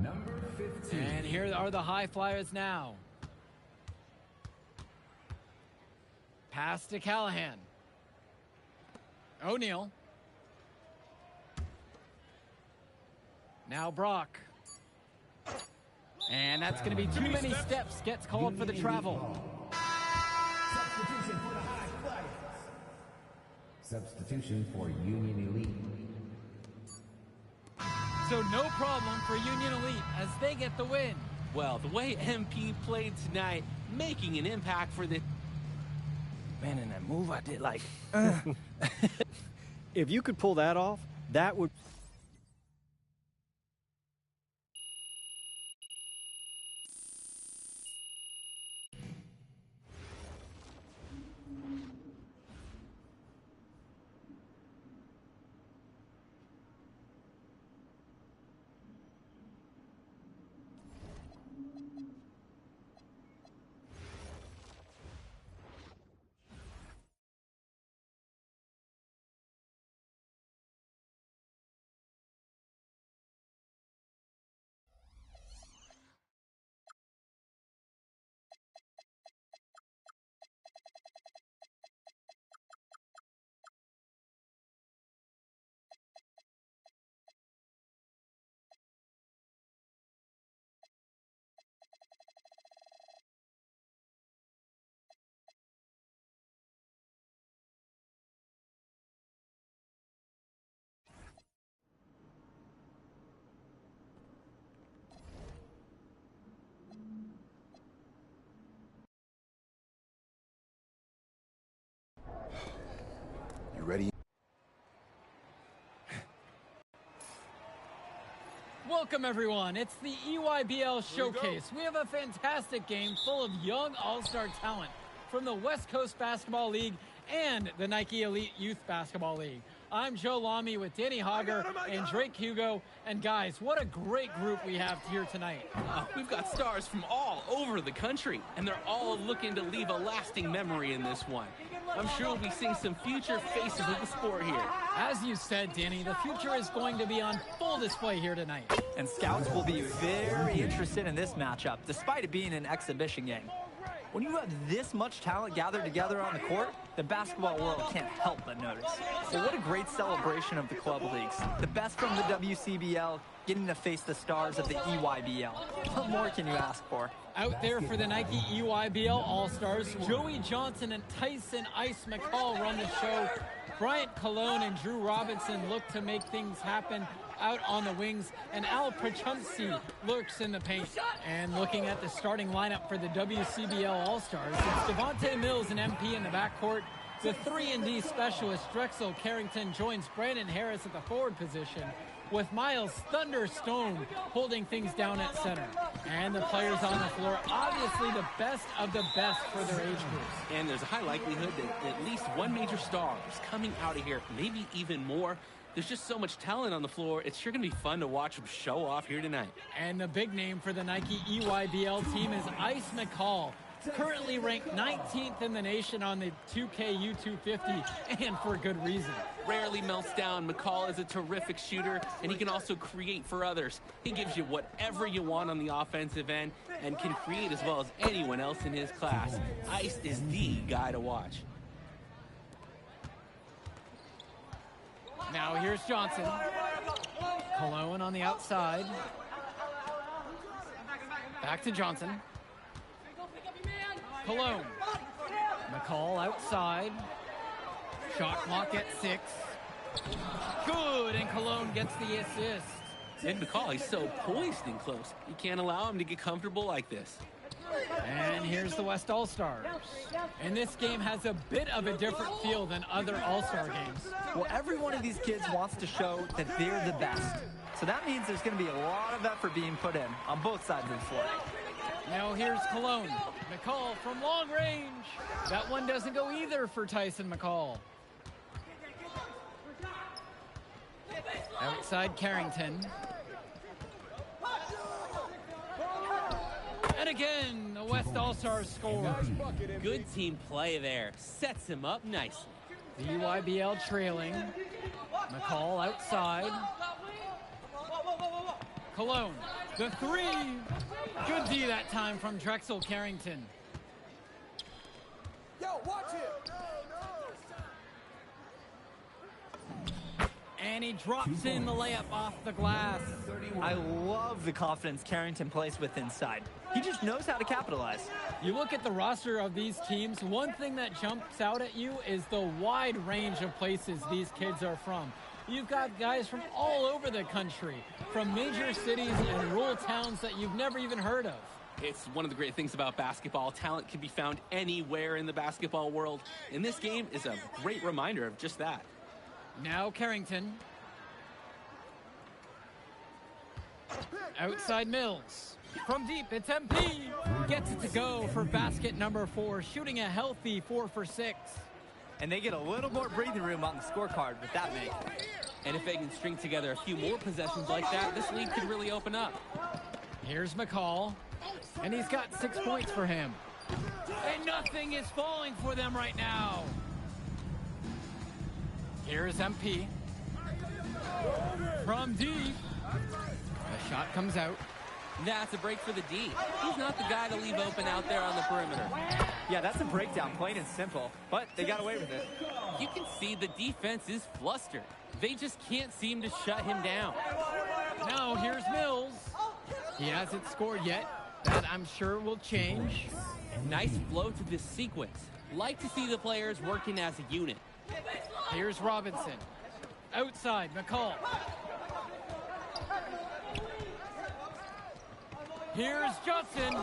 number 15. And here are the high flyers now. Pass to Callahan. O'Neal. Now Brock. And that's going to be too many steps. Gets called for the travel. Substitution for the High Flyers. Substitution for Union Elite. So no problem for Union Elite as they get the win. Well, the way MP played tonight, making an impact for the... Man, in that move I did, like... If you could pull that off, that would... You ready? Welcome, everyone. It's the EYBL Showcase. We have a fantastic game full of young all-star talent from the West Coast Basketball League and the Nike Elite Youth Basketball League. I'm Joe Lamy with Danny Hogger and Drake Hugo. And guys, what a great group we have here tonight. We've got stars from all over the country, and they're all looking to leave a lasting memory in this one. I'm sure we'll be seeing some future faces of the sport here. As you said, Danny, the future is going to be on full display here tonight. And scouts will be very interested in this matchup, despite it being an exhibition game. When you have this much talent gathered together on the court, the basketball world can't help but notice. So what a great celebration of the club leagues. The best from the WCBL, getting to face the stars of the EYBL. What more can you ask for? Out there for the Nike EYBL All-Stars, Joey Johnson and Tyson Ice McCall run the show. Bryant Cologne and Drew Robinson look to make things happen out on the wings, and Al Prachumsi lurks in the paint. And looking at the starting lineup for the WCBL All-Stars, it's Devontae Mills and MP in the backcourt. The 3-and-D specialist Drexel Carrington joins Brandon Harris at the forward position, with Miles Thunderstone holding things down at center. And the players on the floor, obviously the best of the best for their age groups. And there's a high likelihood that at least one major star is coming out of here, maybe even more. There's just so much talent on the floor. It's sure going to be fun to watch them show off here tonight. And the big name for the Nike EYBL team is Ice McCall, currently ranked 19th in the nation on the 2K U250, and for good reason. Rarely melts down. McCall is a terrific shooter, and he can also create for others. He gives you whatever you want on the offensive end and can create as well as anyone else in his class. Ice is the guy to watch. Now here's Johnson. Cologne on the outside. Back to Johnson. Cologne. McCall outside. Shot clock at 6. Good, and Cologne gets the assist. And McCall, he's so poised and close. You can't allow him to get comfortable like this. And here's the West All-Stars. And this game has a bit of a different feel than other All-Star games. Well, every one of these kids wants to show that they're the best. So that means there's going to be a lot of effort being put in on both sides of the floor. Now here's Cologne. McCall from long range. That one doesn't go either for Tyson McCall. Outside Carrington. And again, the West All-Stars score. Good team play there. Sets him up nicely. The EYBL trailing. McCall outside. Cologne, the 3. Good D that time from Drexel Carrington. Yo, watch it. And he drops in the layup off the glass. I love the confidence Carrington plays with inside. He just knows how to capitalize. You look at the roster of these teams, one thing that jumps out at you is the wide range of places these kids are from. You've got guys from all over the country, from major cities and rural towns that you've never even heard of. It's one of the great things about basketball. Talent can be found anywhere in the basketball world, and this game is a great reminder of just that. Now Carrington. Outside Mills. From deep, it's MP. Gets it to go for basket number 4, shooting a healthy 4 for 6. And they get a little more breathing room on the scorecard with that make. And if they can string together a few more possessions like that, this lead could really open up. Here's McCall, and he's got 6 points for him. And nothing is falling for them right now. Here's MP. From deep. The shot comes out. That's a break for the D. He's not the guy to leave open out there on the perimeter. Yeah, that's a breakdown, plain and simple. But they got away with it. You can see the defense is flustered. They just can't seem to shut him down. Now here's Mills. He hasn't scored yet. That I'm sure will change. Nice flow to this sequence. Like to see the players working as a unit. Here's Robinson. Outside, McCall. Here's Johnson.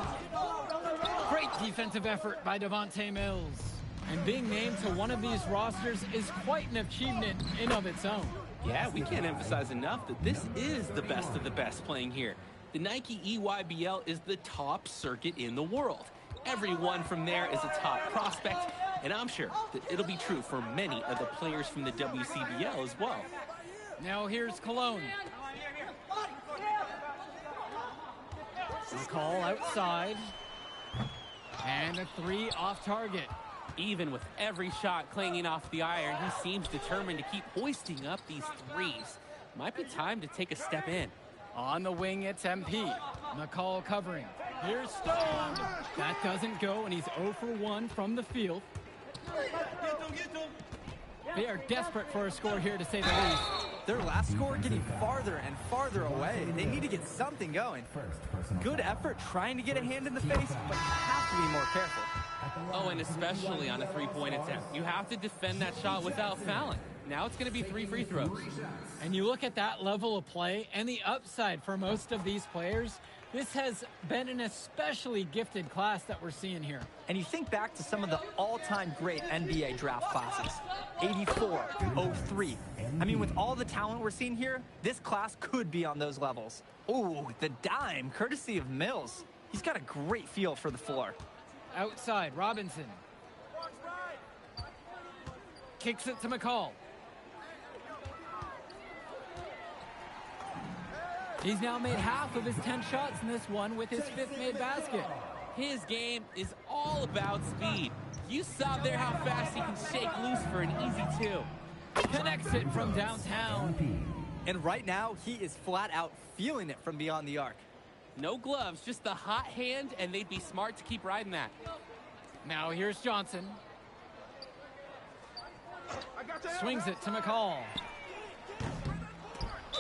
Great defensive effort by Devontae Mills. And being named to one of these rosters is quite an achievement in of its own. Yeah, we can't emphasize enough that this is the best of the best playing here. The Nike EYBL is the top circuit in the world. Everyone from there is a top prospect, and I'm sure that it'll be true for many of the players from the WCBL as well. Now here's Cologne. McCall outside. And a 3 off target. Even with every shot clanging off the iron, he seems determined to keep hoisting up these threes. Might be time to take a step in. On the wing, it's MP. McCall covering. Here's Stone. That doesn't go, and he's 0 for 1 from the field. They are desperate for a score here, to say the least. Their last score getting farther and farther away. They need to get something going. Good effort trying to get a hand in the face, but you have to be more careful. Oh, and especially on a three-point attempt. You have to defend that shot without fouling. Now it's going to be 3 free throws. And you look at that level of play and the upside for most of these players, this has been an especially gifted class that we're seeing here. And you think back to some of the all-time great NBA draft classes. 84, 03. I mean, with all the talent we're seeing here, this class could be on those levels. Ooh, the dime, courtesy of Mills. He's got a great feel for the floor. Outside, Robinson. Kicks it to McCall. He's now made half of his 10 shots in this one with his 5th made basket. His game is all about speed. You saw there how fast he can shake loose for an easy 2. Connects it from downtown. And right now, he is flat out feeling it from beyond the arc. No gloves, just the hot hand, and they'd be smart to keep riding that. Now here's Johnson. Swings it to McCall.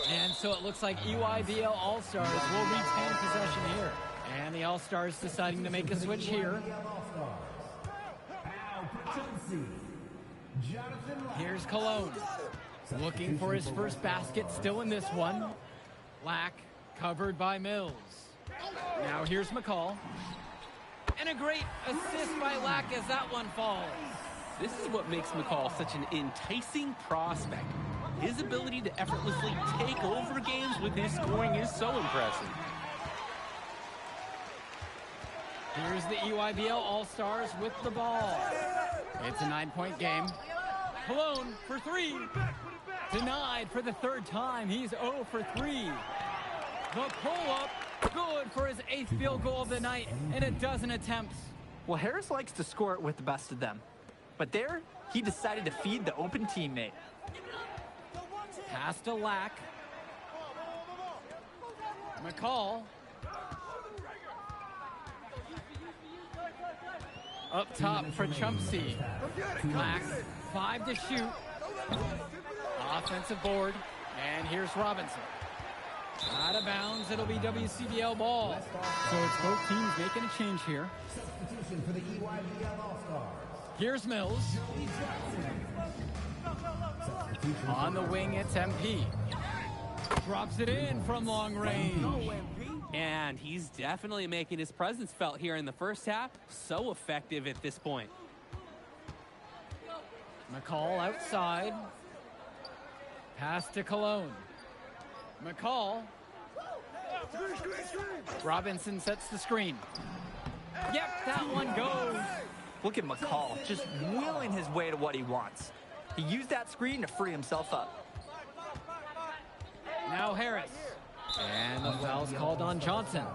And so it looks like EYBL All-Stars will retain possession here. And the All-Stars deciding to make a switch here. Here's Cologne. Looking for his first basket, still in this one. Lack covered by Mills. Now here's McCall. And a great assist by Lack as that one falls. This is what makes McCall such an enticing prospect. His ability to effortlessly take over games with his scoring is so impressive. Here's the EYBL All-Stars with the ball. It's a 9-point game. Cologne for 3. Denied for the 3rd time. He's 0 for 3. The pull-up, good for his 8th field goal of the night and a dozen attempts. Well, Harris likes to score it with the best of them. But there, he decided to feed the open teammate. Pass to Lack. McCall. Up top for Chumpsy. Lack, 5 to shoot. Offensive board. And here's Robinson. Out of bounds, it'll be WCBL ball. So it's both teams making a change here. Substitution for the EYBL All-Stars. Here's Mills. On the wing, it's MP. Drops it in from long range. And he's definitely making his presence felt here in the first half. So effective at this point. McCall outside. Pass to Cologne. McCall. Robinson sets the screen. Yep, that one goes. Look at McCall, just willing his way to what he wants. He used that screen to free himself up. Now Harris. And the foul's called on Johnson.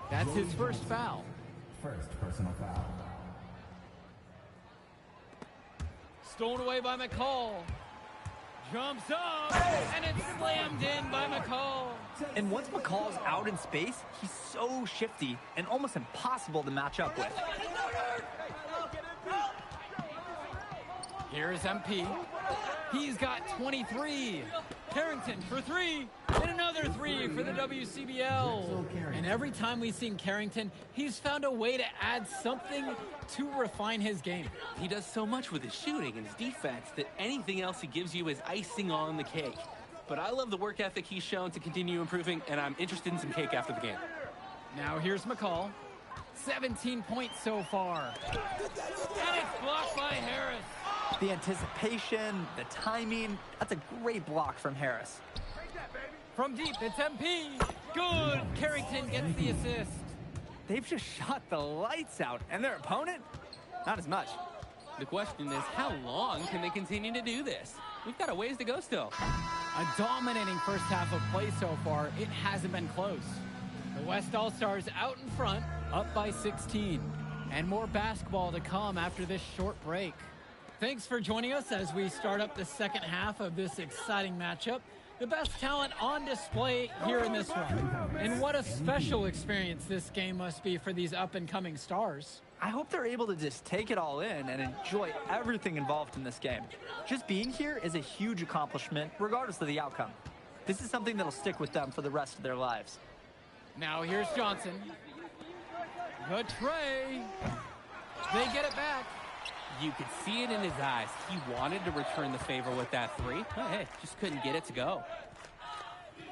That's his first foul. First personal foul. Stolen away by McCall. Jumps up, and it's slammed in by McCall. And once McCall's out in space, he's so shifty and almost impossible to match up with. Here's MP. He's got 23. Carrington for 3, and another 3 for the WCBL. And every time we've seen Carrington, he's found a way to add something to refine his game. He does so much with his shooting and his defense that anything else he gives you is icing on the cake. But I love the work ethic he's shown to continue improving, and I'm interested in some cake after the game. Now here's McCall. 17 points so far. And it's blocked by Harris. The anticipation, the timing, that's a great block from Harris. From deep, it's MP. Good. Carrington gets the assist. They've just shot the lights out, and their opponent, not as much. The question is, how long can they continue to do this? We've got a ways to go still. A dominating first half of play so far. It hasn't been close. The West All-Stars out in front, up by 16. And more basketball to come after this short break. Thanks for joining us as we start up the second half of this exciting matchup. The best talent on display here in this one. And what a special experience this game must be for these up-and-coming stars. I hope they're able to just take it all in and enjoy everything involved in this game. Just being here is a huge accomplishment, regardless of the outcome. This is something that'll stick with them for the rest of their lives. Now here's Johnson. Good tray. They get it back. You could see it in his eyes. He wanted to return the favor with that three. But hey, just couldn't get it to go.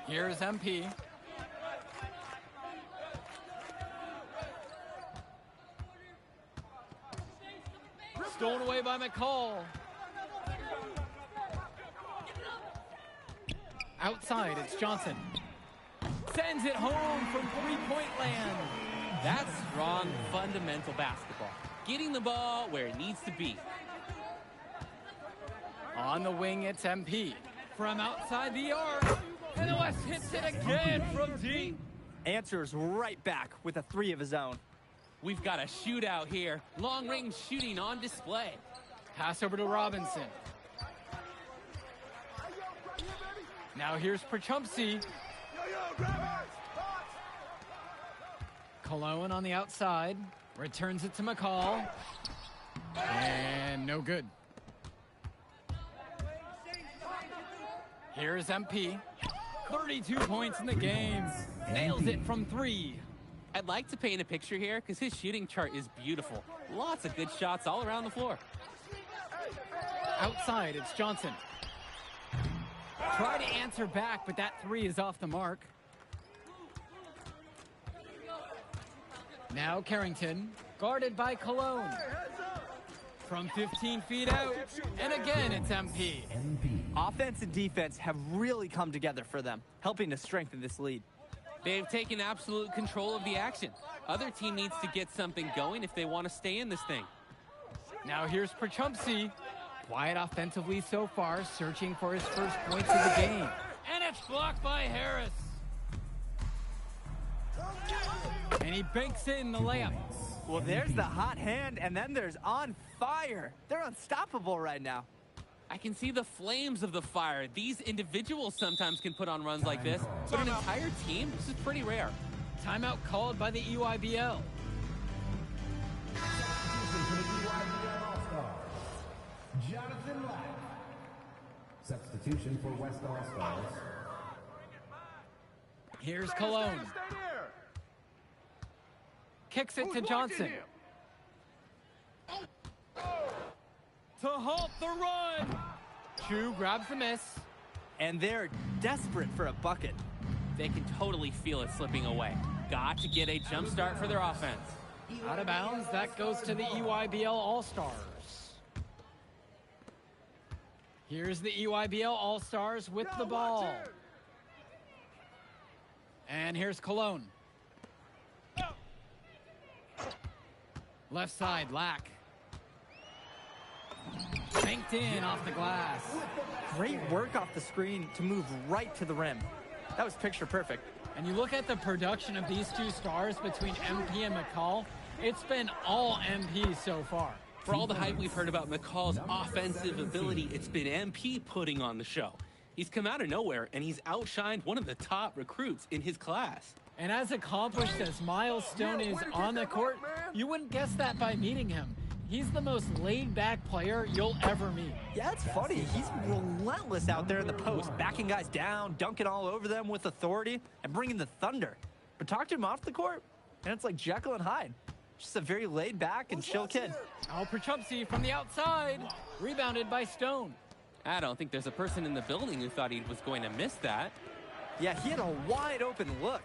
Here's MP. Stolen away by McCall. Outside, it's Johnson. Sends it home from three-point land. That's strong, fundamental basketball. Getting the ball where it needs to be. On the wing, it's MP. From outside the arc. And the West hits it again from deep. Answers right back with a three of his own. We've got a shootout here. Long-range shooting on display. Pass over to Robinson. Now here's Prachumpsy. Cologne on the outside. Returns it to McCall. And no good. Here's MP. 32 points in the game. Nails it from three. I'd like to paint a picture here because his shooting chart is beautiful. Lots of good shots all around the floor. Outside, it's Johnson. Try to answer back, but that three is off the mark. Now Carrington, guarded by Cologne. From 15 feet out, and again it's MP. Offense and defense have really come together for them, helping to strengthen this lead. They've taken absolute control of the action. Other team needs to get something going if they want to stay in this thing. Now here's Prachumpsy. Quiet offensively so far, searching for his first points of the game. And it's blocked by Harris. And he banks in the layup. Well, there's the hot hand, and then there's on fire. They're unstoppable right now. I can see the flames of the fire. These individuals sometimes can put on runs like this, but an entire team, this is pretty rare. Timeout called by the EYBL. Jonathan Lack. Substitution for West All-Stars. Here's Cologne. Kicks it to Johnson. To halt the run. Chu grabs the miss. And they're desperate for a bucket. They can totally feel it slipping away. Got to get a jump start for their offense. Out of bounds, that goes to the EYBL All-Stars. Here's the EYBL All-Stars with the ball. And here's Cologne. Left side, Lack. Banked in off the glass. Great work off the screen to move right to the rim. That was picture perfect. And you look at the production of these two stars between MP and McCall, it's been all MP so far. For all the hype we've heard about McCall's offensive ability, it's been MP putting on the show. He's come out of nowhere, and he's outshined one of the top recruits in his class. And as accomplished as Miles Stone is on the court, you wouldn't guess that by meeting him. He's the most laid-back player you'll ever meet. Yeah, it's funny. He's relentless out there in the post, backing guys down, dunking all over them with authority, and bringing the thunder. But talk to him off the court, and it's like Jekyll and Hyde. Just a very laid-back and chill kid. Oh, Prachumpsy from the outside. Rebounded by Stone. I don't think there's a person in the building who thought he was going to miss that. Yeah, he had a wide-open look.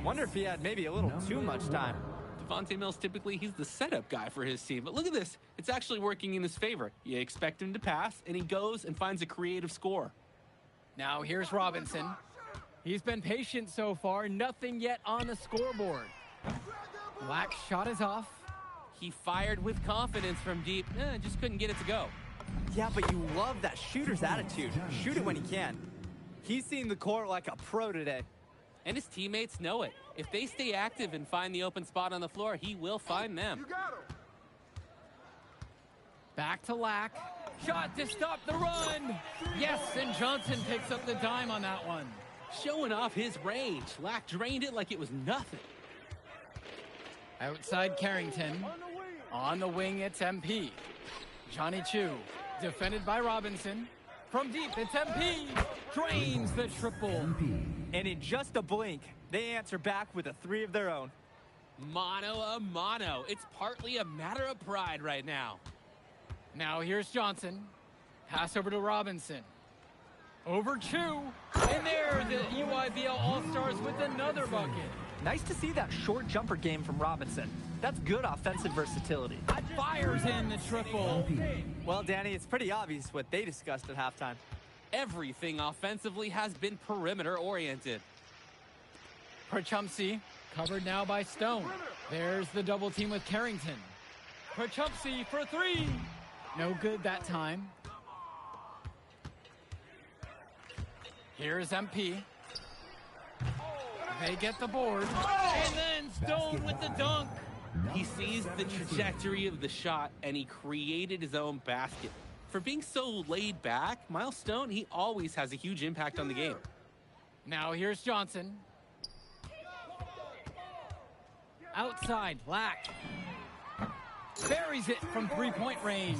Wonder if he had maybe a little too much time. Devontae Mills, typically, he's the setup guy for his team. But look at this. It's actually working in his favor. You expect him to pass, and he goes and finds a creative score. Now here's Robinson. He's been patient so far. Nothing yet on the scoreboard. Black's shot is off. He fired with confidence from deep. Just couldn't get it to go. Yeah, but you love that shooter's attitude. Shoot it when he can. He's seen the court like a pro today. And his teammates know it. If they stay active and find the open spot on the floor, he will find them. Back to Lack. Shot to stop the run. Yes, and Johnson picks up the dime on that one. Showing off his range. Lack drained it like it was nothing. Outside Carrington. On the wing, it's MP. Johnny Chu, defended by Robinson. From deep, it's MP. Drains the triple. And in just a blink, they answer back with a three of their own. Mano a mano. It's partly a matter of pride right now. Now here's Johnson. Pass over to Robinson. Over Chu. And there, the EYBL All-Stars with another bucket. Nice to see that short jumper game from Robinson. That's good offensive versatility. Fires in the triple. Well, Danny, it's pretty obvious what they discussed at halftime. Everything offensively has been perimeter-oriented. Perchumsey, covered now by Stone. There's the double team with Carrington. Perchumsey for three. No good that time. Here's MP. They get the board. And then Stone with the dunk. He sees the trajectory of the shot, and he created his own basket. For being so laid back, Miles Stone, he always has a huge impact on the game. Now here's Johnson. Outside, Lack. Buries it from three-point range.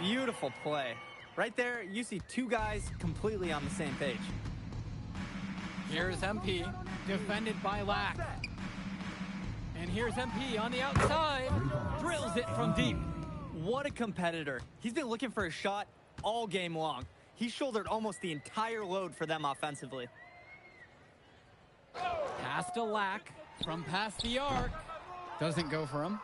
Beautiful play. Right there, you see two guys completely on the same page. Here's MP, defended by Lack. And here's MP on the outside. Drills it from deep. What a competitor. He's been looking for a shot all game long. He shouldered almost the entire load for them offensively. Pass to Lack from past the arc. Doesn't go for him.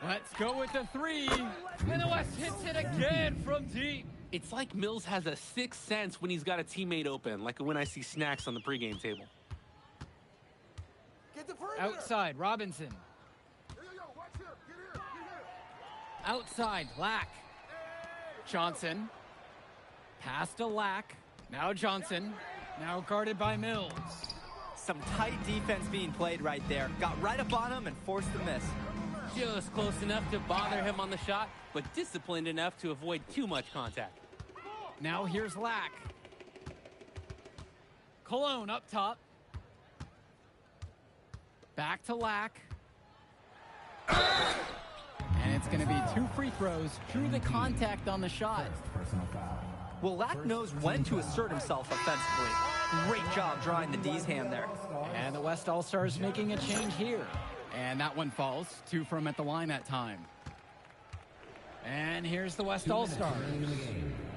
Let's go with the three. And the West hits it again from deep. It's like Mills has a sixth sense when he's got a teammate open, like when I see snacks on the pregame table. Outside, Robinson. Outside, Lack. Johnson. Pass to Lack. Now Johnson. Now guarded by Mills. Some tight defense being played right there. Got right up on him and forced the miss. Just close enough to bother him on the shot, but disciplined enough to avoid too much contact. Now here's Lack. Cologne up top. Back to Lack. And it's going to be 2 free throws. Drew the contact on the shot. Well, Lack knows when to assert himself offensively. Great job drawing the D's hand there. And the West All-Stars making a change here. And that one falls. 2 from at the line that time. And here's the West All-Stars.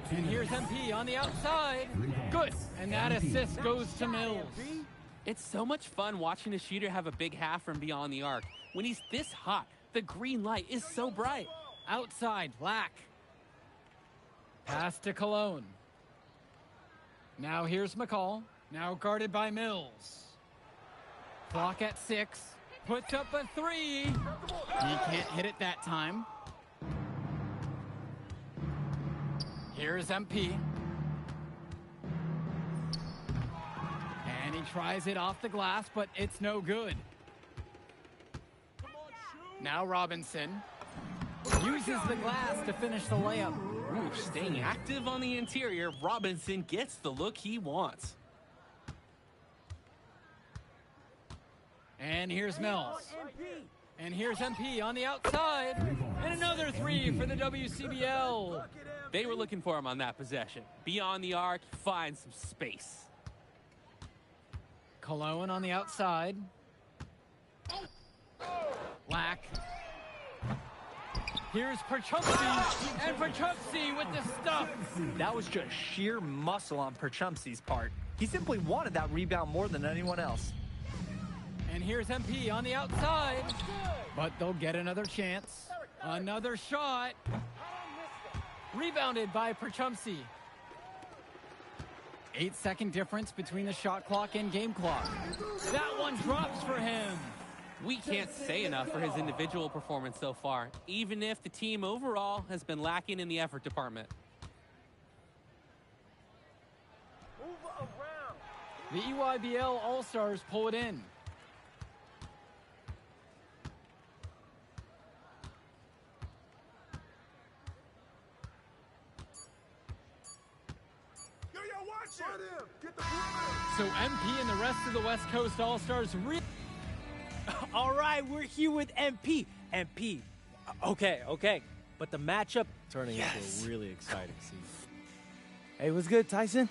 And here's MP on the outside. Good. And that assist goes to Mills. It's so much fun watching a shooter have a big half from beyond the arc. When he's this hot, the green light is so bright. Outside, Lack. Pass to Cologne. Now here's McCall. Now guarded by Mills. Clock at 6. Puts up a 3. He can't hit it that time. Here's MP. And he tries it off the glass, but it's no good. Now Robinson uses the glass to finish the layup. Ooh, staying active on the interior, Robinson gets the look he wants. And here's Mills. And here's MP on the outside. And another 3 for the WCBL. They were looking for him on that possession. Beyond the arc, find some space. Cologne on the outside. Lack. Here's Perchumsey. And Perchumsey with the stuff. That was just sheer muscle on Perchumsey's part. He simply wanted that rebound more than anyone else. And here's MP on the outside. But they'll get another chance. Another shot. Rebounded by Perchumsey. 8-second difference between the shot clock and game clock. That one drops for him. We can't say enough for his individual performance so far, even if the team overall has been lacking in the effort department. The EYBL All-Stars pull it in. So MP and the rest of the West Coast All-Stars All right, we're here with MP. MP. Okay. But the matchup Turning into a really exciting scene. Hey, what's good, Tyson?